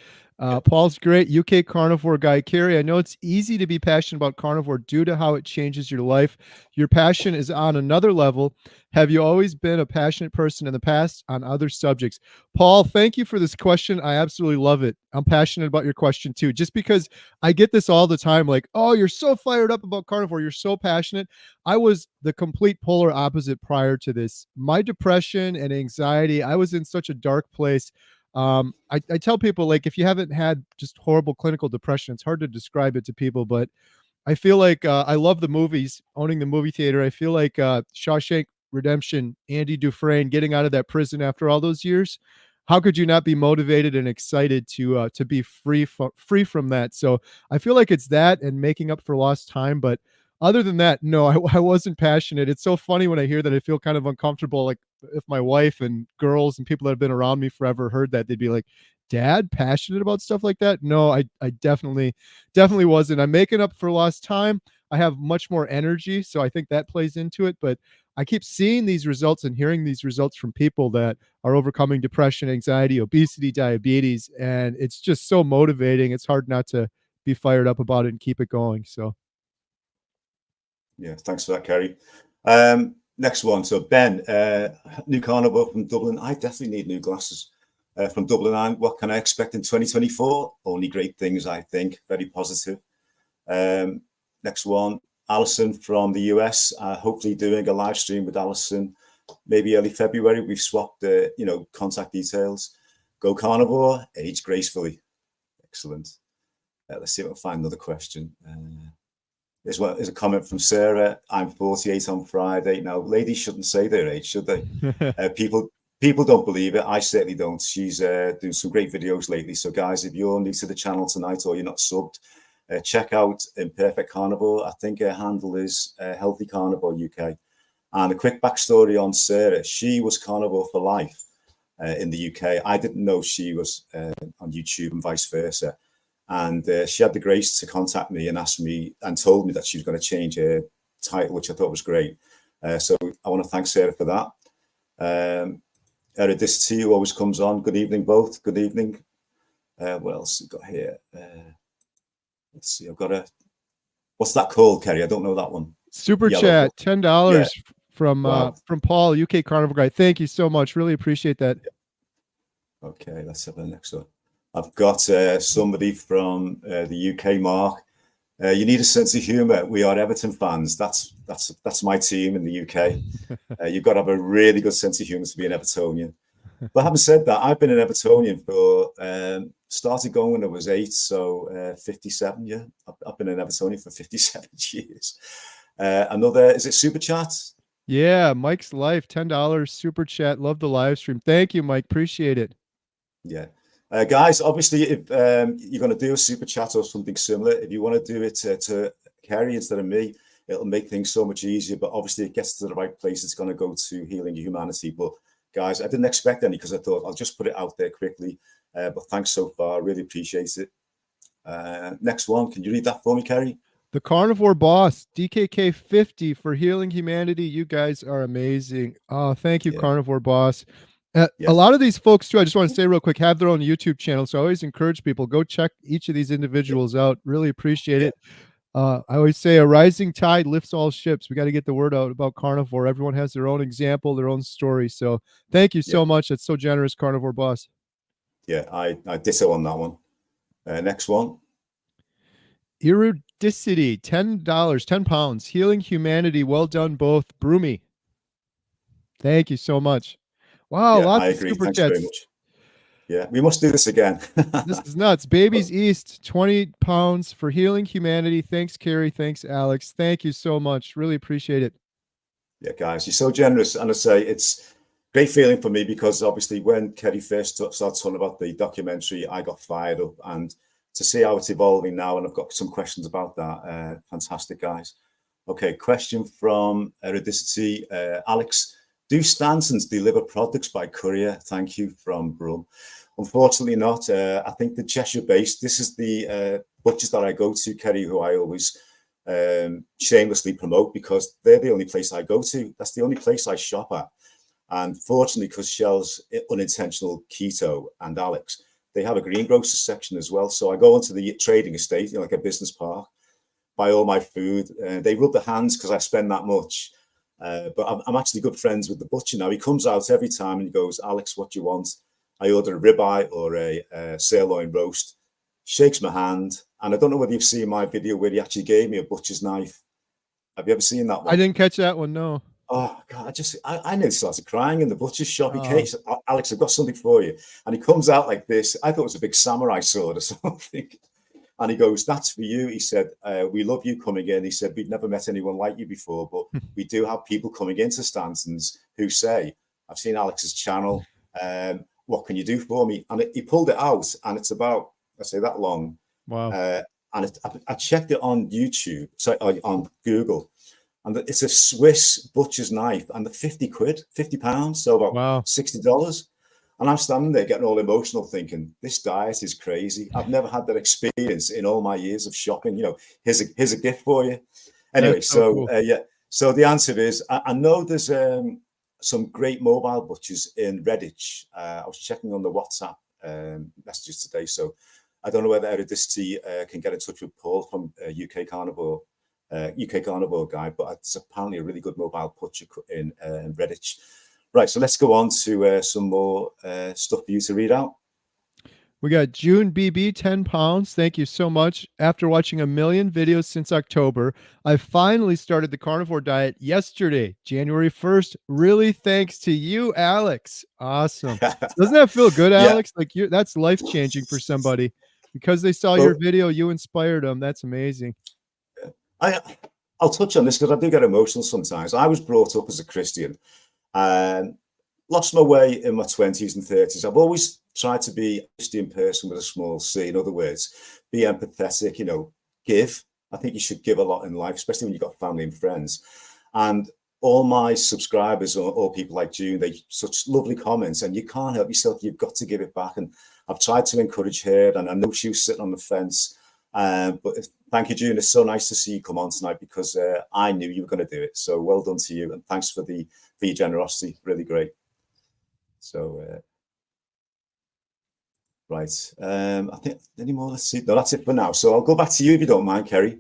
Paul's great. UK carnivore guy. Kerry, I know it's easy to be passionate about carnivore due to how it changes your life. Your passion is on another level. Have you always been a passionate person in the past on other subjects? Paul, thank you for this question. I absolutely love it. I'm passionate about your question too, just because I get this all the time. Like, oh, you're so fired up about carnivore. You're so passionate. I was the complete polar opposite prior to this. My depression and anxiety, I was in such a dark place. I tell people, like, if you haven't had just horrible clinical depression, it's hard to describe it to people, but I feel like I love the movies, owning the movie theater. I feel like Shawshank Redemption, Andy Dufresne getting out of that prison after all those years. How could you not be motivated and excited to be free from that? So I feel like it's that and making up for lost time. But other than that, no, I wasn't passionate. It's so funny when I hear that. I feel kind of uncomfortable. Like if my wife and girls and people that have been around me forever heard that, they'd be like, Dad, passionate about stuff like that? No, I definitely wasn't. I'm making up for lost time. I have much more energy, so I think that plays into it. But I keep seeing these results and hearing these results from people that are overcoming depression, anxiety, obesity, diabetes, and it's just so motivating. It's hard not to be fired up about it and keep it going. So, yeah, thanks for that, Kerry. Next one. So Ben, new carnivore from Dublin. I definitely need new glasses. From Dublin, what can I expect in 2024? Only great things, I think. Very positive. Next one, Alison from the US. Hopefully doing a live stream with Alison, maybe early February. We've swapped the, contact details. Go carnivore, age gracefully. Excellent. Let's see if I can find another question. There's a comment from Sarah. I'm 48 on Friday. Now, ladies shouldn't say their age, should they? People don't believe it. I certainly don't. She's doing some great videos lately. So, guys, if you're new to the channel tonight or you're not subbed, check out Imperfect Carnivore. I think her handle is Healthy Carnivore UK. And a quick backstory on Sarah. She was carnivore for life in the UK. I didn't know she was on YouTube and vice versa. And she had the grace to contact me and ask me and told me that she was going to change her title, which I thought was great. So I want to thank Sarah for that. Eridicity, who always comes on. Good evening, both. Good evening. What else we got here? Let's see. I've got a. What's that called, Kerry? I don't know that one. Super Yellow chat, $10 from Wow. from Paul, UK Carnivore Guy. Thank you so much. Really appreciate that. Okay, let's have the next one. I've got somebody from the UK, Mark. You need a sense of humour. We are Everton fans. That's my team in the UK. You've got to have a really good sense of humour to be an Evertonian. But having said that, I've been an Evertonian for started going when I was 8, so 57. Yeah, I've been an Evertonian for 57 years. Another, is it super chat? Yeah, Mike's Life, $10 super chat. Love the live stream. Thank you, Mike. Appreciate it. Yeah. Guys, obviously, if you're going to do a super chat or something similar, if you want to do it to Kerry instead of me, It'll make things so much easier, but obviously it gets to the right place. It's going to go to Healing Humanity. But guys, I didn't expect any because I thought I'll just put it out there quickly. But thanks so far. Really appreciate it. Next one. Can you read that for me, Kerry? The Carnivore Boss, DKK 50 for Healing Humanity. You guys are amazing. Oh, thank you, Carnivore Boss. A lot of these folks, too, I just want to say real quick, have their own YouTube channel. So I always encourage people, go check each of these individuals out. Really appreciate it. I always say a rising tide lifts all ships. We got to get the word out about carnivore. Everyone has their own example, their own story. So thank you so much. That's so generous, Carnivore Boss. Yeah, I ditto on that one. Next one. Erudicity, $10, 10 pounds. Healing Humanity. Well done, both. Broomy. Thank you so much. Wow, lots of super Thanks chats. very much. Yeah, we must do this again. This is nuts. Babies East, 20 pounds for Healing Humanity. Thanks, Kerry. Thanks, Alex. Thank you so much. Really appreciate it. Yeah, guys, you're so generous. And I say it's great feeling for me because obviously when Kerry first started talking about the documentary, I got fired up, and to see how it's evolving now, and I've got some questions about that. Fantastic, guys. Okay, question from Erudicity. Alex, do Stansons deliver products by courier? Thank you, from Brum. Unfortunately not. I think the Cheshire-based, this is the butchers that I go to, Kerry, who I always shamelessly promote because they're the only place I go to. That's the only place I shop at. And fortunately, because Shell's unintentional keto and Alex, they have a greengrocers section as well. So I go onto the trading estate, you know, like a business park, buy all my food. They rub their hands because I spend that much. But I'm actually good friends with the butcher now. He comes out every time and he goes, Alex, what do you want? I order a ribeye or a sirloin roast, shakes my hand. And I don't know whether you've seen my video where he actually gave me a butcher's knife. Have you ever seen that one? I didn't catch that one, no. Oh, God, I nearly started crying in the butcher's shop. He came, Alex, I've got something for you. And he comes out like this. I thought it was a big samurai sword or something. And he goes, that's for you. He said, we love you coming in. He said, we've never met anyone like you before, but we do have people coming into Stansons who say, I've seen Alex's channel. What can you do for me? And he pulled it out, and it's about, I say, that long. Wow. And I checked it on YouTube, on Google, and it's a Swiss butcher's knife, and the £50, so about $60. And I'm standing there getting all emotional thinking, this diet is crazy. I've never had that experience in all my years of shopping. You know, here's a gift for you. Anyway, so cool. So the answer is, I know there's some great mobile butchers in Redditch. I was checking on the WhatsApp messages today, so I don't know whether Erudicity can get in touch with Paul from UK Carnivore guy, but it's apparently a really good mobile butcher in Redditch. Right, so let's go on to some more stuff for you to read out. We got June BB, 10 pounds. Thank you so much. After watching a million videos since October, I finally started the carnivore diet yesterday, January 1st. Really thanks to you, Alex. Awesome. Doesn't that feel good, Alex? Like that's life-changing for somebody. Because they saw your video, you inspired them. That's amazing. I'll touch on this because I do get emotional sometimes. I was brought up as a Christian and lost my way in my 20s and 30s. I've always tried to be a Christian person with a small c. In other words, be empathetic, you know, give. I think you should give a lot in life, especially when you've got family and friends. And all my subscribers or people like June, they such lovely comments, and you can't help yourself. You've got to give it back. And I've tried to encourage her, and I know she was sitting on the fence. But thank you, June. It's so nice to see you come on tonight because I knew you were going to do it. So well done to you, and thanks for your generosity. Really great. So right, I think any more. Let's see. No, that's it for now. So I'll go back to you if you don't mind, Kerry.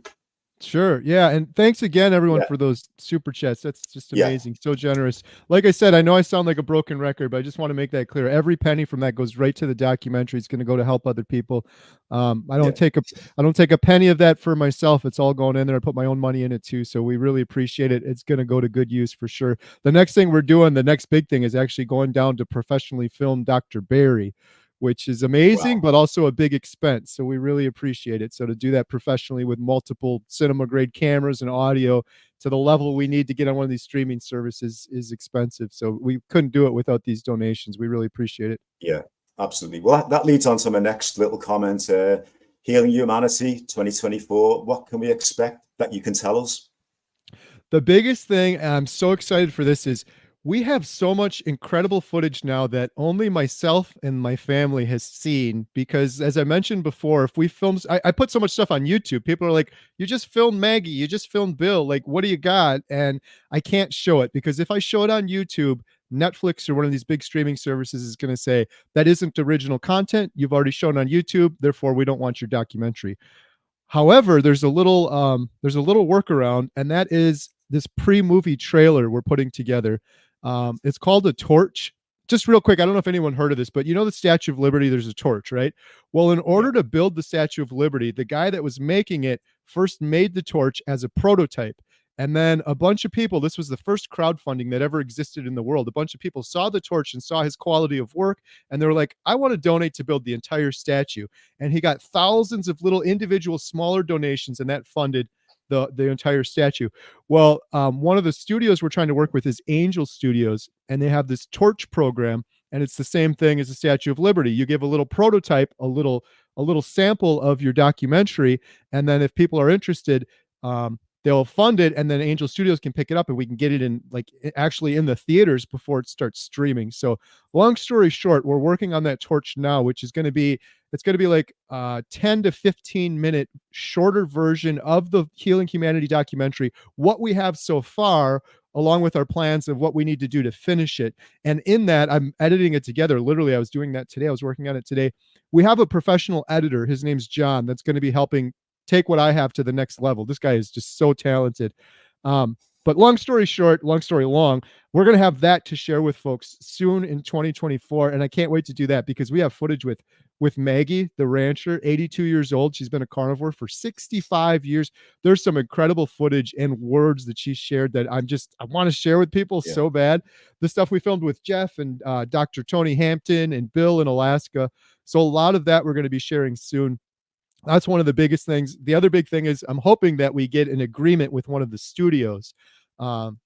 Sure. Yeah. And thanks again, everyone, for those super chats. That's just amazing. So generous. Like I said, I know I sound like a broken record, but I just want to make that clear. Every penny from that goes right to the documentary. It's going to go to help other people. I don't take a penny of that for myself. It's all going in there. I put my own money in it too. So we really appreciate it. It's going to go to good use for sure. The next thing we're doing, the next big thing is actually going down to professionally film Dr. Barry, which is amazing, but also a big expense. So we really appreciate it. So to do that professionally with multiple cinema grade cameras and audio to the level we need to get on one of these streaming services is expensive. So we couldn't do it without these donations. We really appreciate it. Yeah, absolutely. Well, that leads on to my next little comment. Healing Humanity 2024. What can we expect that you can tell us? The biggest thing, and I'm so excited for this, is we have so much incredible footage now that only myself and my family has seen. Because as I mentioned before, if we film, I put so much stuff on YouTube. People are like, you just filmed Maggie, you just filmed Bill. Like, what do you got? And I can't show it because if I show it on YouTube, Netflix or one of these big streaming services is going to say that isn't original content. You've already shown on YouTube. Therefore, we don't want your documentary. However, there's a little workaround, and that is this pre-movie trailer we're putting together. It's called a torch. Just real quick, I don't know if anyone heard of this, but you know the Statue of Liberty, there's a torch, right? Well, in order to build the Statue of Liberty, the guy that was making it first made the torch as a prototype. And then a bunch of people, this was the first crowdfunding that ever existed in the world. A bunch of people saw the torch and saw his quality of work, and they were like, I want to donate to build the entire statue. And he got thousands of little individual smaller donations, and that funded the entire statue. Well, one of the studios we're trying to work with is Angel Studios, and they have this torch program, and it's the same thing as the Statue of Liberty. You give a little prototype, a little sample of your documentary, and then if people are interested, they'll fund it, and then Angel Studios can pick it up, and we can get it in, like, actually in the theaters before it starts streaming. So long story short, we're working on that torch now, which is going to be, it's going to be like 10 to 15 minute shorter version of the Healing Humanity documentary, what we have so far, along with our plans of what we need to do to finish it. And in that, I'm editing it together. Literally, I was doing that today. I was working on it today. We have a professional editor. His name's John. That's going to be helping take what I have to the next level. This guy is just so talented. But long story short, long story long, we're going to have that to share with folks soon in 2024. And I can't wait to do that because we have footage with Maggie, the rancher, 82 years old. She's been a carnivore for 65 years. There's some incredible footage and words that she shared that I want to share with people so bad. The stuff we filmed with Jeff and Dr. Tony Hampton and Bill in Alaska. So a lot of that we're going to be sharing soon. That's one of the biggest things. The other big thing is I'm hoping that we get an agreement with one of the studios.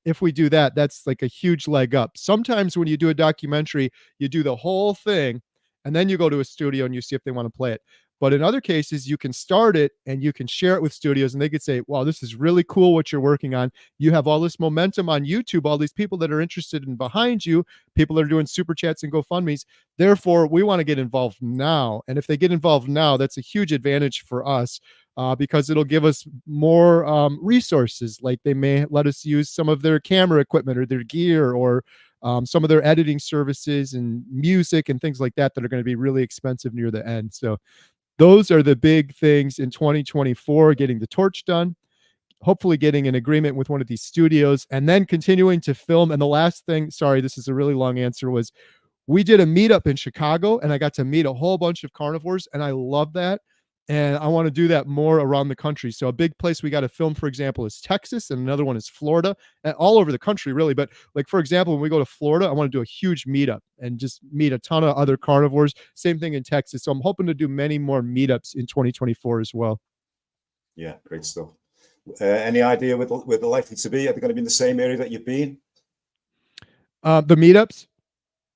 If we do that, that's like a huge leg up. Sometimes when you do a documentary, you do the whole thing, and then you go to a studio and you see if they want to play it. But in other cases, you can start it and you can share it with studios, and they could say, wow, this is really cool what you're working on. You have all this momentum on YouTube, all these people that are interested in behind you, people that are doing super chats and GoFundMes. Therefore, we want to get involved now. And if they get involved now, that's a huge advantage for us because it'll give us more resources. Like they may let us use some of their camera equipment or their gear or some of their editing services and music and things like that that are going to be really expensive near the end. So those are the big things in 2024, getting the torch done, hopefully getting an agreement with one of these studios, and then continuing to film. And the last thing, sorry, this is a really long answer, was we did a meetup in Chicago, and I got to meet a whole bunch of carnivores, and I love that. And I want to do that more around the country. So a big place we got to film, for example, is Texas, and another one is Florida, and all over the country, really. But like, for example, when we go to Florida, I want to do a huge meetup and just meet a ton of other carnivores. Same thing in Texas. So I'm hoping to do many more meetups in 2024 as well. Yeah, great stuff. Any idea where they're likely to be? Are they going to be in the same area that you've been? The meetups?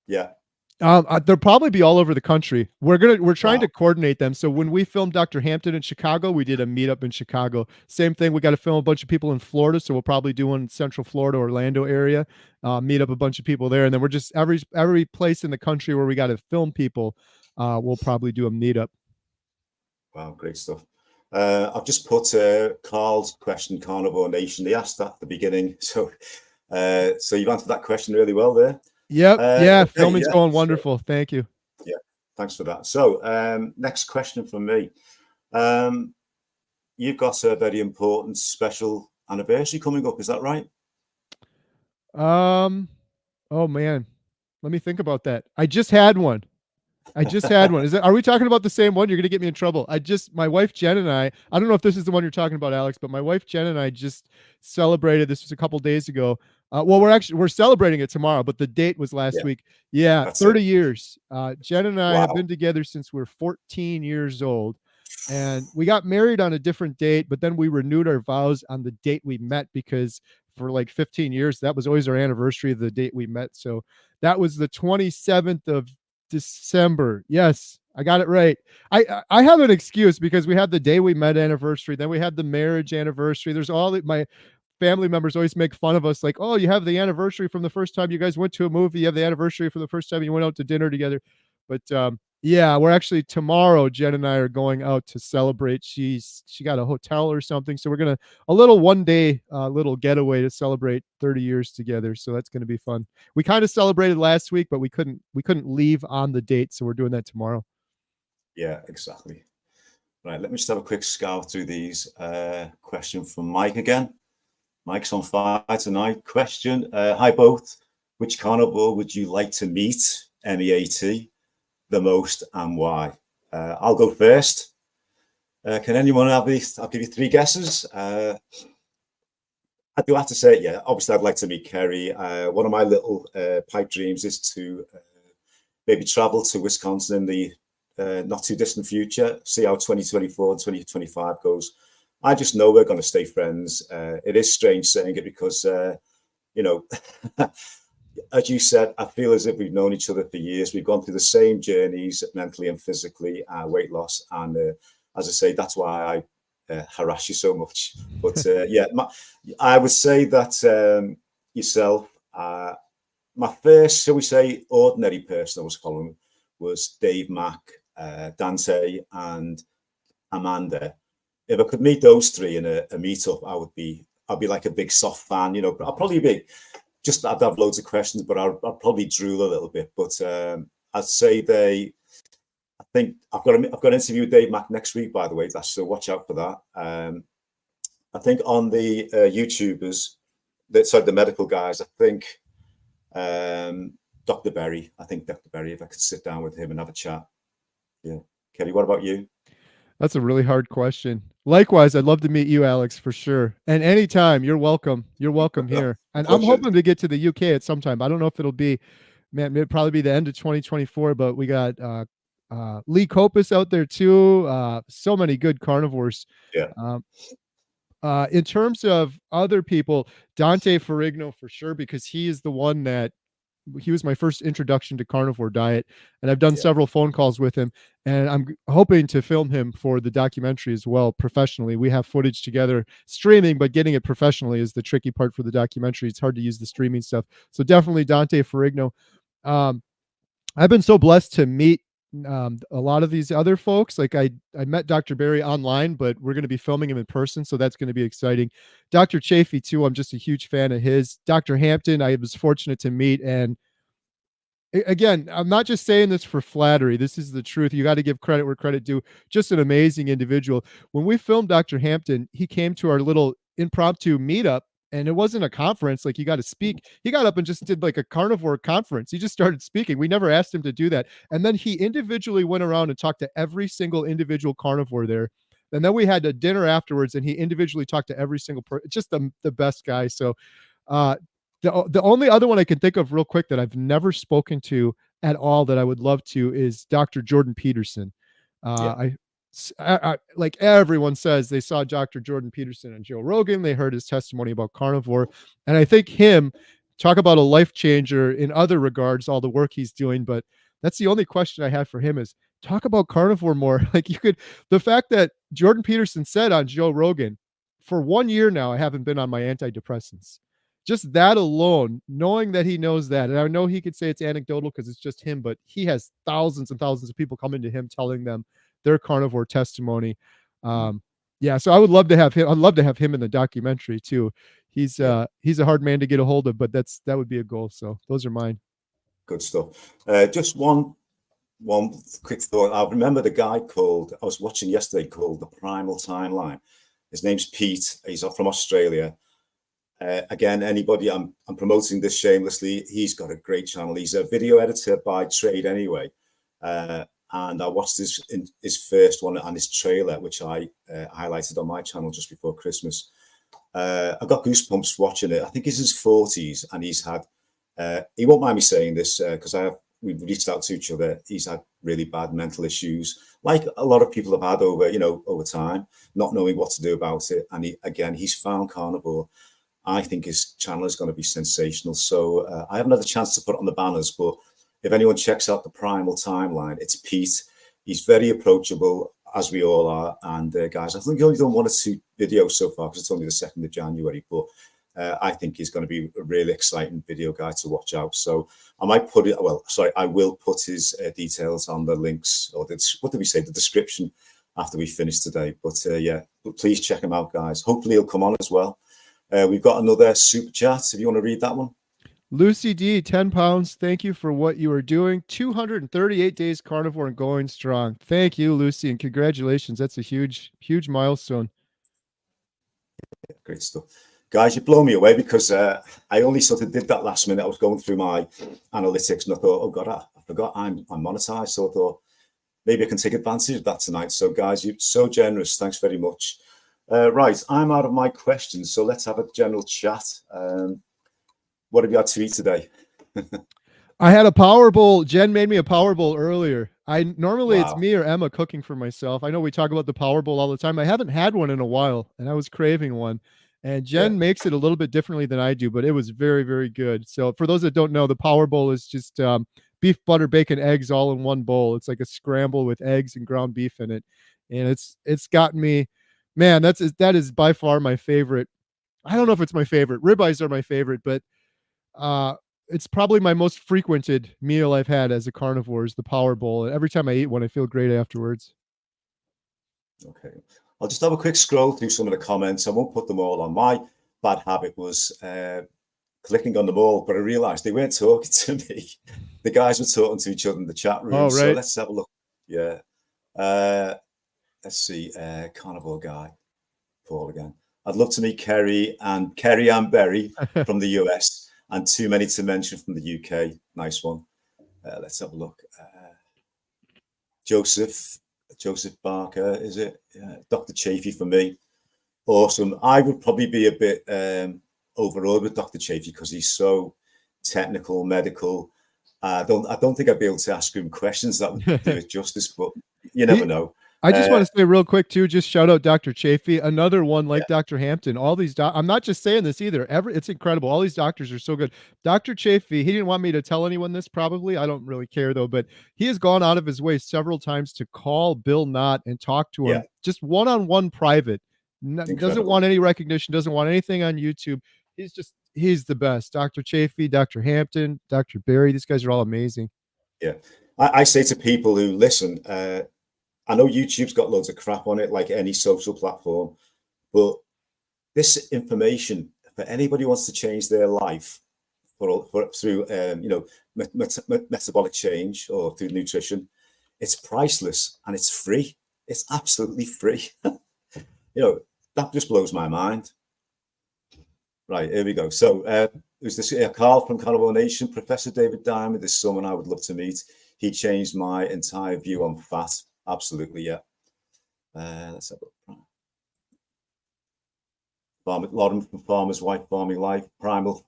Yeah. They'll probably be all over the country. We're trying to coordinate them. So when we filmed Dr. Hampton in Chicago, we did a meetup in Chicago. Same thing. We got to film a bunch of people in Florida. So we'll probably do one in Central Florida, Orlando area, meet up a bunch of people there. And then we're just every place in the country where we got to film people, we'll probably do a meetup. Wow, great stuff. I've just put Carl's question, Carnivore Nation. They asked that at the beginning. So you've answered that question really well there. Yep. Yeah. Filming's going wonderful. So, thank you. Yeah. Thanks for that. So next question from me. You've got a very important special anniversary coming up. Is that right? Oh man, let me think about that. I just had one. Are we talking about the same one? You're going to get me in trouble. My wife, Jen, and I don't know if this is the one you're talking about, Alex, but my wife, Jen, and I just celebrated, this was a couple days ago. Well, we're celebrating it tomorrow, but the date was last week. Yeah. 30 years. Jen and I have been together since we're 14 years old, and we got married on a different date, but then we renewed our vows on the date we met, because for like 15 years, that was always our anniversary of the date we met. So that was the 27th of December. Yes, I got it right. I have an excuse because we had the day we met anniversary, then we had the marriage anniversary. There's all my family members always make fun of us, like, oh, you have the anniversary from the first time you guys went to a movie. You have the anniversary from the first time you went out to dinner together. But yeah, we're actually tomorrow. Jen and I are going out to celebrate. She got a hotel or something, so we're gonna a little 1 day little getaway to celebrate 30 years together. So that's gonna be fun. We kind of celebrated last week, but we couldn't leave on the date, so we're doing that tomorrow. Yeah, exactly. Right, let me just have a quick scout through these. Question from Mike again. Mike's on fire tonight. Question: hi both. Which carnivore would you like to meet? MEAT. The most and why? I'll go first. Can anyone have these? I'll give you 3 guesses. I do have to say, yeah, obviously I'd like to meet Kerry. One of my little pipe dreams is to maybe travel to Wisconsin in the not too distant future, see how 2024 and 2025 goes. I just know we're going to stay friends. It is strange saying it because, you know, as you said, I feel as if we've known each other for years. We've gone through the same journeys mentally and physically, weight loss. And as I say, that's why I harass you so much. But yeah, I would say that yourself, my first, shall we say, ordinary person I was following was Dave Mack, Dante, and Amanda. If I could meet those 3 in a meetup, I'd be like a big soft fan, you know. But I'll probably be I'd have loads of questions, but I'll probably drool a little bit. But I'd say I think I've got an interview with Dave Mack next week, by the way. So watch out for that. I think on the YouTubers, the medical guys, I think Dr. Berry. I think Dr. Berry, if I could sit down with him and have a chat. Yeah. Kerry, what about you? That's a really hard question. Likewise, I'd love to meet you, Alex, for sure. And anytime, you're welcome. You're welcome here. And I'm hoping to get to the UK at some time. I don't know if it'll be, man, it'll probably be the end of 2024, but we got Lee Copus out there too. So many good carnivores. Yeah. In terms of other people, Dante Ferrigno for sure, because he is the one that he was my first introduction to carnivore diet, and I've done several phone calls with him, and I'm hoping to film him for the documentary as well professionally. We have footage together streaming, but getting it professionally is the tricky part for the documentary. It's hard to use the streaming stuff. So definitely Dante Ferrigno. I've been so blessed to meet a lot of these other folks. Like I met Dr. Barry online, but we're going to be filming him in person, so that's going to be exciting. Dr. Chafee too, I'm just a huge fan of his. Dr. Hampton, I was fortunate to meet, and again, I'm not just saying this for flattery. This is the truth. You got to give credit where credit due. Just an amazing individual. When we filmed Dr. Hampton, he came to our little impromptu meetup, and it wasn't a conference like you got to speak. He got up and just did like a carnivore conference. He just started speaking. We never asked him to do that. And then he individually went around and talked to every single individual carnivore there. And then we had a dinner afterwards, and he individually talked to every single person. Just the best guy. So the only other one I can think of real quick that I've never spoken to at all that I would love to is Dr. Jordan Peterson. I like everyone says they saw Dr. Jordan Peterson and Joe Rogan. They heard his testimony about carnivore. And I think talk about a life changer in other regards, all the work he's doing. But that's the only question I have for him is talk about carnivore more. Like the fact that Jordan Peterson said on Joe Rogan, for 1 year now, I haven't been on my antidepressants. Just that alone, knowing that he knows that, and I know he could say it's anecdotal because it's just him, but he has thousands and thousands of people coming to him telling them their carnivore testimony. Yeah, so I would love to have him. I'd love to have him in the documentary too. He's a hard man to get a hold of, but that would be a goal. So those are mine. Good stuff. Just one quick thought. I remember the guy I was watching yesterday called The Primal Timeline. His name's Pete. He's from Australia. Again, anybody, I'm promoting this shamelessly. He's got a great channel. He's a video editor by trade anyway. And I watched his first one and his trailer, which I highlighted on my channel just before Christmas. I got goosebumps watching it. I think he's in his 40s, and he's had, he won't mind me saying this because we've reached out to each other. He's had really bad mental issues, like a lot of people have had over time, not knowing what to do about it. And he's found carnivore. I think his channel is going to be sensational. So I haven't had a chance to put it on the banners, but if anyone checks out The Primal Timeline, it's Pete. He's very approachable, as we all are. And guys, I think he only done 1 or 2 videos so far because it's only the 2nd of January. But I think is going to be a really exciting video guide to watch out. So I might put it, well, sorry, I will put his details on the links, or what did we say, the description after we finish today. But yeah, please check him out, guys. Hopefully he'll come on as well. We've got another super chat, if you want to read that one. Lucy D, 10 pounds. Thank you for what you are doing. 238 days carnivore and going strong. Thank you, Lucy, and congratulations. That's a huge, huge milestone. Yeah, great stuff. Guys, you blow me away, because I only sort of did that last minute. I was going through my analytics and I thought, oh God, I forgot I'm monetized. So I thought maybe I can take advantage of that tonight. So guys, you're so generous. Thanks very much. Right, I'm out of my questions. So let's have a general chat. What have you had to eat today? I had a power bowl. Jen made me a power bowl earlier. Normally Wow. it's me or Emma cooking for myself. I know we talk about the power bowl all the time. I haven't had one in a while, and I was craving one. And Jen makes it a little bit differently than I do, but it was very, very good. So for those that don't know, the power bowl is just beef, butter, bacon, eggs all in one bowl. It's like a scramble with eggs and ground beef in it, and it's gotten me, man. That is by far my favorite. I don't know if it's my favorite. Ribeyes are my favorite, but it's probably my most frequented meal I've had as a carnivore is the power bowl. And every time I eat one, I feel great afterwards. Okay, I'll just have a quick scroll through some of the comments. I won't put them all on. My bad habit was clicking on them all, but I realized they weren't talking to me. The guys were talking to each other in the chat room. Oh, right. So let's have a look. Yeah. Let's see. Carnivore guy, Paul again. I'd love to meet Kerry and Berry from the US, and too many to mention from the UK. Nice one. Let's have a look. Joseph Barker, is it? Dr. Chafee for me. Awesome. I would probably be a bit overawed with Dr. Chafee because he's so technical, medical. I don't think I'd be able to ask him questions that would do it justice, but you never know. I just want to say real quick too, just shout out Dr. Chafee, another one like Dr. Hampton. All these I'm not just saying this either. It's incredible. All these doctors are so good. Dr. Chafee, he didn't want me to tell anyone this probably. I don't really care though, but he has gone out of his way several times to call Bill Knott and talk to him just one-on-one private. Doesn't want any recognition, doesn't want anything on YouTube. He's the best. Dr. Chafee, Dr. Hampton, Dr. Berry, these guys are all amazing. Yeah. I say to people who listen, I know YouTube's got loads of crap on it, like any social platform, but this information for anybody who wants to change their life through metabolic change or through nutrition, it's priceless and it's free. It's absolutely free. That just blows my mind. Right, here we go. So who's this? Carl from Carnivore Nation. Professor David Diamond is someone I would love to meet. He changed my entire view on fat. Absolutely, yeah. Let's have a look. Lauren from Farmer's Wife Farming Life. Primal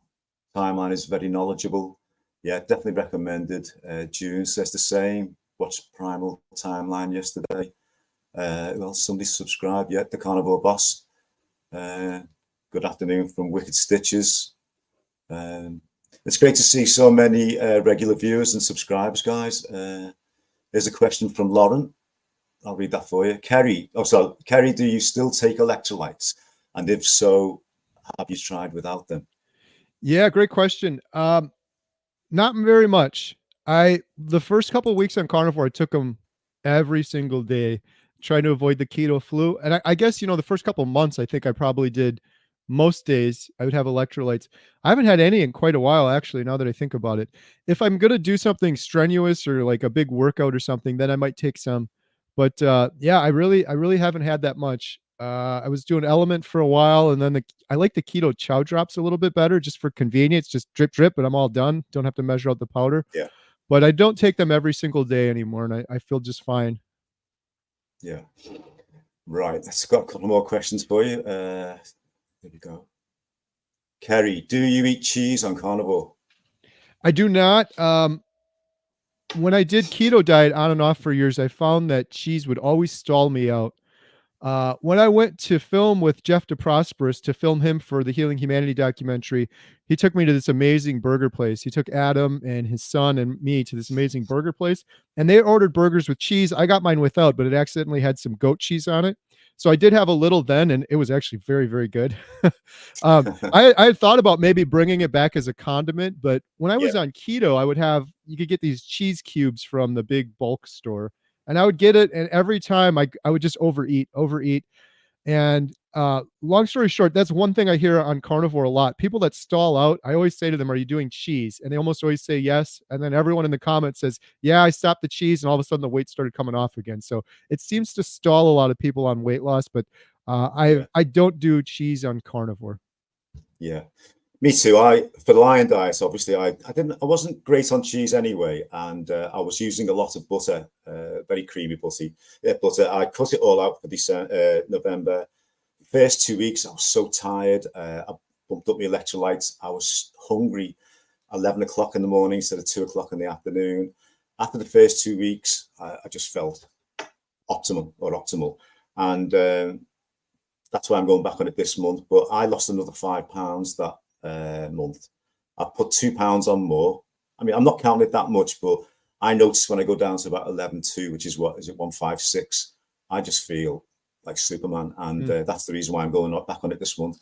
Timeline is very knowledgeable. Yeah, definitely recommended. June says the same. Watched Primal Timeline yesterday. Well, somebody subscribed. Yeah, the Carnivore Boss. Good afternoon from Wicked Stitches. It's great to see so many regular viewers and subscribers, guys. There's a question from Lauren. I'll read that for you. Kerry, do you still take electrolytes? And if so, have you tried without them? Yeah, great question. Not very much. The first couple of weeks on carnivore, I took them every single day, trying to avoid the keto flu. And I guess, the first couple of months, I think I probably did most days I would have electrolytes. I haven't had any in quite a while, actually, now that I think about it. If I'm going to do something strenuous or like a big workout or something, then I might take some. But yeah, I really haven't had that much. I was doing Element for a while, and then I like the keto chow drops a little bit better just for convenience, just drip, drip, and I'm all done. Don't have to measure out the powder. Yeah. But I don't take them every single day anymore, and I feel just fine. Yeah. Right. Let's got a couple more questions for you. There we go. Kerry, do you eat cheese on carnivore? I do not. When I did keto diet on and off for years, I found that cheese would always stall me out. When I went to film with Jeff DeProsperous to film him for the Healing Humanity documentary, he took me to this amazing burger place. He took Adam and his son and me to this amazing burger place, and they ordered burgers with cheese. I got mine without, but it accidentally had some goat cheese on it. So I did have a little then, and it was actually very, very good. I had thought about maybe bringing it back as a condiment, but when I was Yeah. on keto, you could get these cheese cubes from the big bulk store, and I would get it, and every time I would just overeat. And long story short, that's one thing I hear on carnivore a lot. People that stall out, I always say to them, "Are you doing cheese?" And they almost always say yes. And then everyone in the comments says, "Yeah, I stopped the cheese," and all of a sudden the weight started coming off again. So it seems to stall a lot of people on weight loss. But Yeah. I don't do cheese on carnivore. Yeah. Me too. For the Lion diet, obviously, I wasn't great on cheese anyway, and I was using a lot of butter, very creamy butter. I cut it all out for December, November. First 2 weeks, I was so tired. I bumped up my electrolytes. I was hungry, 11 o'clock in the morning instead of 2 o'clock in the afternoon. After the first 2 weeks, I just felt optimal, and that's why I'm going back on it this month. But I lost another 5 pounds that month. I put 2 pounds on more. I mean, I'm not counting it that much, but I notice when I go down to about 11.2, which is 156, I just feel like Superman. And that's the reason why I'm going back on it this month.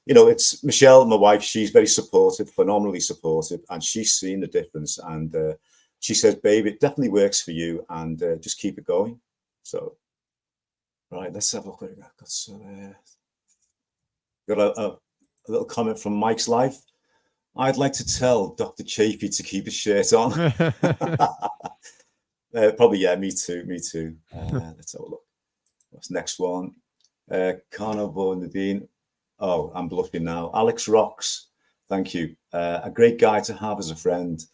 You know, it's Michelle, my wife, she's very supportive, phenomenally supportive, and she's seen the difference. And she says, "Babe, it definitely works for you, and just keep it going." So, right, let's have a look. Got a little comment from Mike's Life. "I'd like to tell Dr. Chafee to keep his shirt on." Probably, yeah, me too. Let's have a look. What's next one? Carnivore Nadine. Oh, I'm blushing now. Alex Rocks, thank you. A great guy to have as a friend.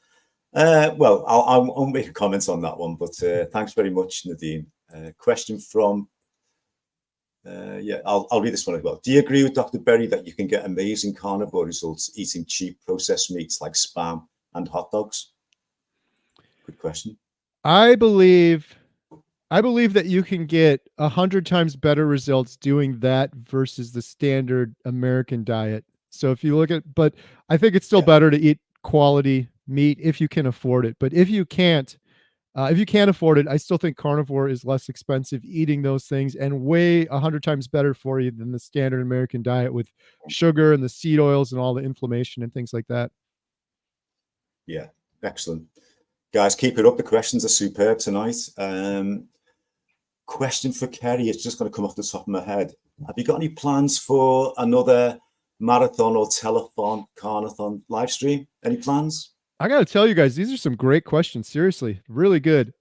Well, I'll make a comment on that one, but thanks very much, Nadine. Question from I'll read this one as well. "Do you agree with Dr. Berry that you can get amazing carnivore results eating cheap processed meats like Spam and hot dogs?" Good question. I believe that you can get 100 times better results doing that versus the standard American diet. So if you look at, but I think it's still better to eat quality meat if you can afford it. But if you can't afford it, I still think carnivore is less expensive eating those things and way 100 times better for you than the standard American diet with sugar and the seed oils and all the inflammation and things like that. Yeah, excellent. Guys, keep it up. The questions are superb tonight. Question for Kerry. It's just going to come off the top of my head. Have you got any plans for another marathon or telethon, carnathon live stream? Any plans? I got to tell you guys, these are some great questions. Seriously, really good.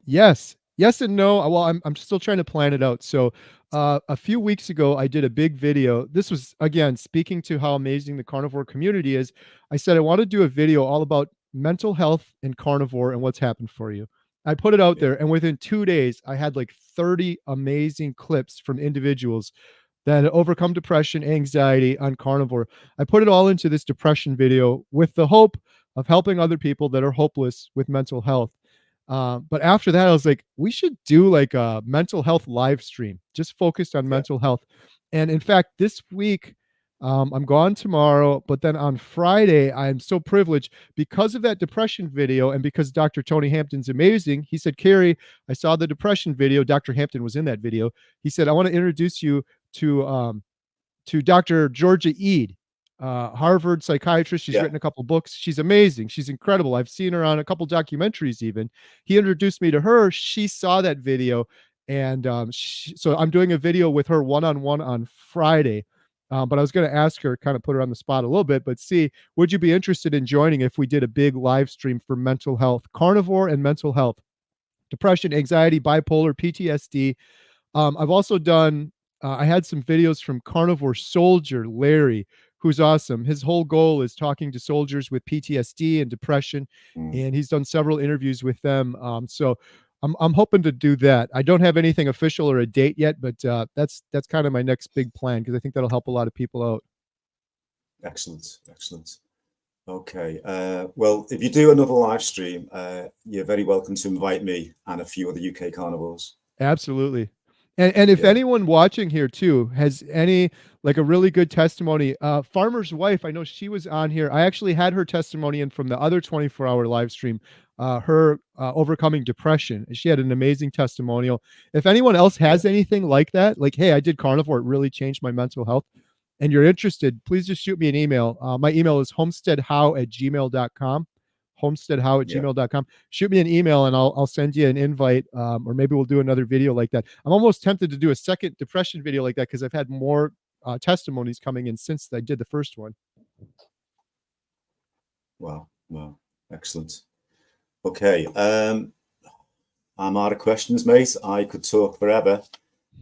Yes and no. Well, I'm still trying to plan it out. So a few weeks ago, I did a big video. This was, again, speaking to how amazing the carnivore community is. I said I want to do a video all about mental health and carnivore and what's happened for you. I put it out there, and within 2 days, I had like 30 amazing clips from individuals that had overcome depression, anxiety on carnivore. I put it all into this depression video with the hope of helping other people that are hopeless with mental health. But after that, I was like, we should do like a mental health live stream, just focused on mental health. And in fact, this week, I'm gone tomorrow, but then on Friday, I'm so privileged because of that depression video and because Dr. Tony Hampton's amazing. He said, "Kerry, I saw the depression video." Dr. Hampton was in that video. He said, "I want to introduce you to Dr. Georgia Ede, Harvard psychiatrist. She's written a couple books. She's amazing. She's incredible. I've seen her on a couple documentaries even." He introduced me to her. She saw that video. And so I'm doing a video with her one-on-one on Friday. But I was going to ask her, kind of put her on the spot a little bit, but see, would you be interested in joining if we did a big live stream for mental health, carnivore and mental health, depression, anxiety, bipolar, PTSD? I've also done, I had some videos from carnivore soldier Larry, who's awesome. His whole goal is talking to soldiers with PTSD and depression, and he's done several interviews with them. So I'm hoping to do that. I don't have anything official or a date yet, but that's kind of my next big plan because I think that'll help a lot of people out. Excellent. Okay. Well, if you do another live stream, you're very welcome to invite me and a few other UK carnivores. Absolutely. And if anyone watching here too has any like a really good testimony, Farmer's Wife, I know she was on here. I actually had her testimony in from the other 24-hour live stream, her overcoming depression. She had an amazing testimonial. If anyone else has anything like that, like, hey, I did carnivore, it really changed my mental health, and you're interested, please just shoot me an email. My email is homesteadhow@gmail.com. homesteadhow@gmail.com. Shoot me an email and I'll send you an invite, or maybe we'll do another video like that. I'm almost tempted to do a second depression video like that because I've had more testimonies coming in since I did the first one. Wow, excellent. Okay, I'm out of questions, mate. I could talk forever.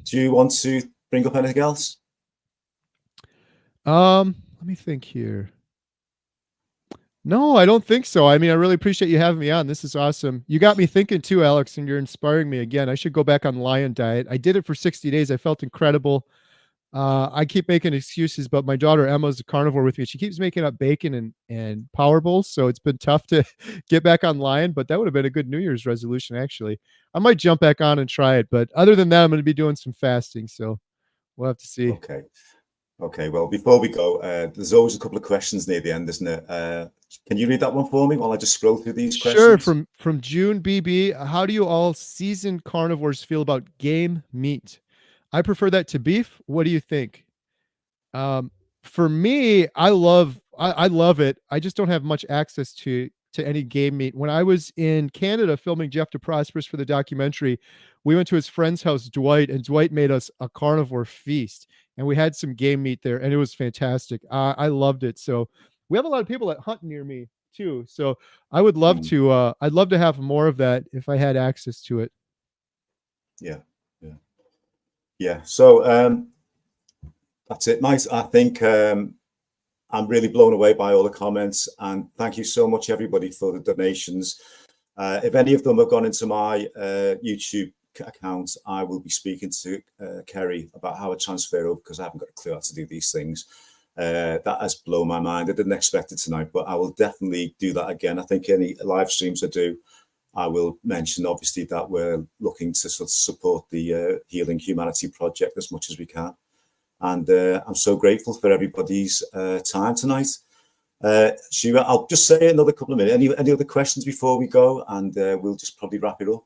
Do you want to bring up anything else? Let me think here. No, I don't think so. I mean, I really appreciate you having me on. This is awesome. You got me thinking too, Alex, and you're inspiring me again. I should go back on lion diet. I did it for 60 days. I felt incredible. I keep making excuses, but my daughter Emma's a carnivore with me. She keeps making up bacon and power bowls, so it's been tough to get back on lion, but that would have been a good New Year's resolution, actually. I might jump back on and try it, but other than that, I'm going to be doing some fasting, so we'll have to see. Okay, well, before we go, there's always a couple of questions near the end, isn't it? Can you read that one for me while I just scroll through these questions? Sure. From June BB, how do you all seasoned carnivores feel about game meat? I prefer that to beef. What do you think? For me, I love it. I just don't have much access to any game meat. When I was in Canada filming Jeff DeProsperous for the documentary, we went to his friend's house, Dwight, and Dwight made us a carnivore feast, and we had some game meat there, and it was fantastic. I loved it. So we have a lot of people that hunt near me too. So I would love to. I'd love to have more of that if I had access to it. Yeah. So that's it, mate. I think I'm really blown away by all the comments, and thank you so much, everybody, for the donations. If any of them have gone into my YouTube account, I will be speaking to Kerry about how I transfer over, because I haven't got a clue how to do these things. That has blown my mind. I didn't expect it tonight, but I will definitely do that again. I think any live streams I do, I will mention, obviously, that we're looking to sort of support the Healing Humanity Project as much as we can. And I'm so grateful for everybody's time tonight. Sheila, I'll just say another couple of minutes. Any other questions before we go? And we'll just probably wrap it up.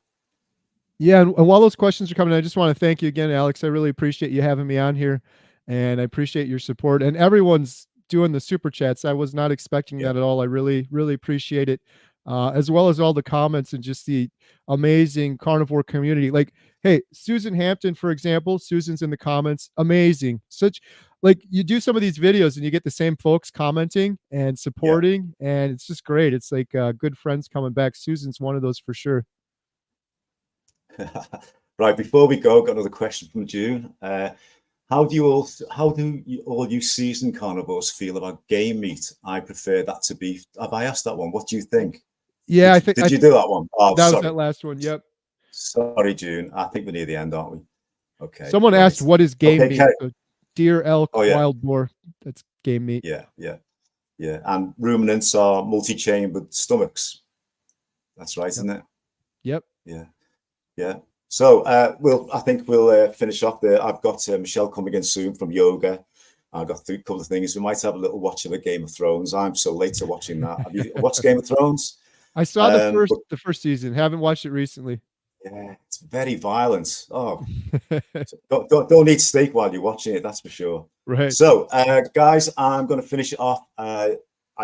Yeah, and while those questions are coming, I just want to thank you again, Alex. I really appreciate you having me on here, and I appreciate your support. And everyone's doing the super chats. I was not expecting that at all. I really, really appreciate it, as well as all the comments and just the amazing carnivore community. Like, hey, Susan Hampton, for example, Susan's in the comments. Amazing. Such, like, you do some of these videos and you get the same folks commenting and supporting, and it's just great. It's like good friends coming back. Susan's one of those for sure. Right, before we go, I've got another question from June. How do all you seasoned carnivores feel about game meat? I prefer that to beef. Have I asked that one? What do you think? Yeah, Did you do that one? Oh, that sorry. was that last one. Yep. Sorry, June. I think we're near the end, aren't we? Okay. Someone asked, what is game meat? So deer, elk, wild boar. That's game meat. Yeah. And ruminants are multi-chambered stomachs. That's right, isn't it? Yep. Yeah. So I think we'll finish off there. I've got Michelle coming in soon from yoga. I've got a couple of things. We might have a little watch of a Game of Thrones. I'm so late to watching that. Have you watched Game of Thrones? I saw the first season. Haven't watched it recently. Yeah, it's very violent. Oh, don't eat steak while you're watching it. That's for sure. Right. So, guys, I'm going to finish it off. I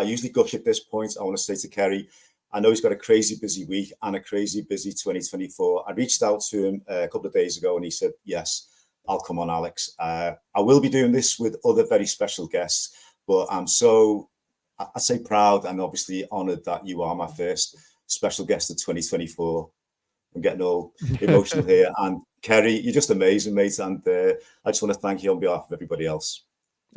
usually gush at this point. I want to say to Kerry, I know he's got a crazy busy week and a crazy busy 2024. I reached out to him a couple of days ago and he said, yes, I'll come on, Alex. I will be doing this with other very special guests, but I'm so, I say proud and obviously honored that you are my first special guest of 2024. I'm getting all emotional here. And Kerry, you're just amazing, mate. And I just want to thank you on behalf of everybody else.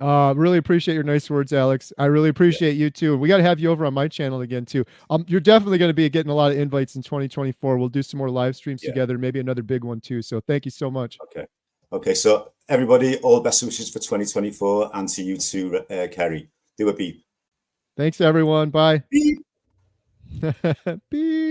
Really appreciate your nice words, Alex. I really appreciate you too. We got to have you over on my channel again too. You're definitely going to be getting a lot of invites in 2024. We'll do some more live streams together, maybe another big one too. So thank you so much. Okay. So everybody, all best wishes for 2024, and to you too, Kerry. Do a beep. Thanks, everyone. Bye. Beep. Beep.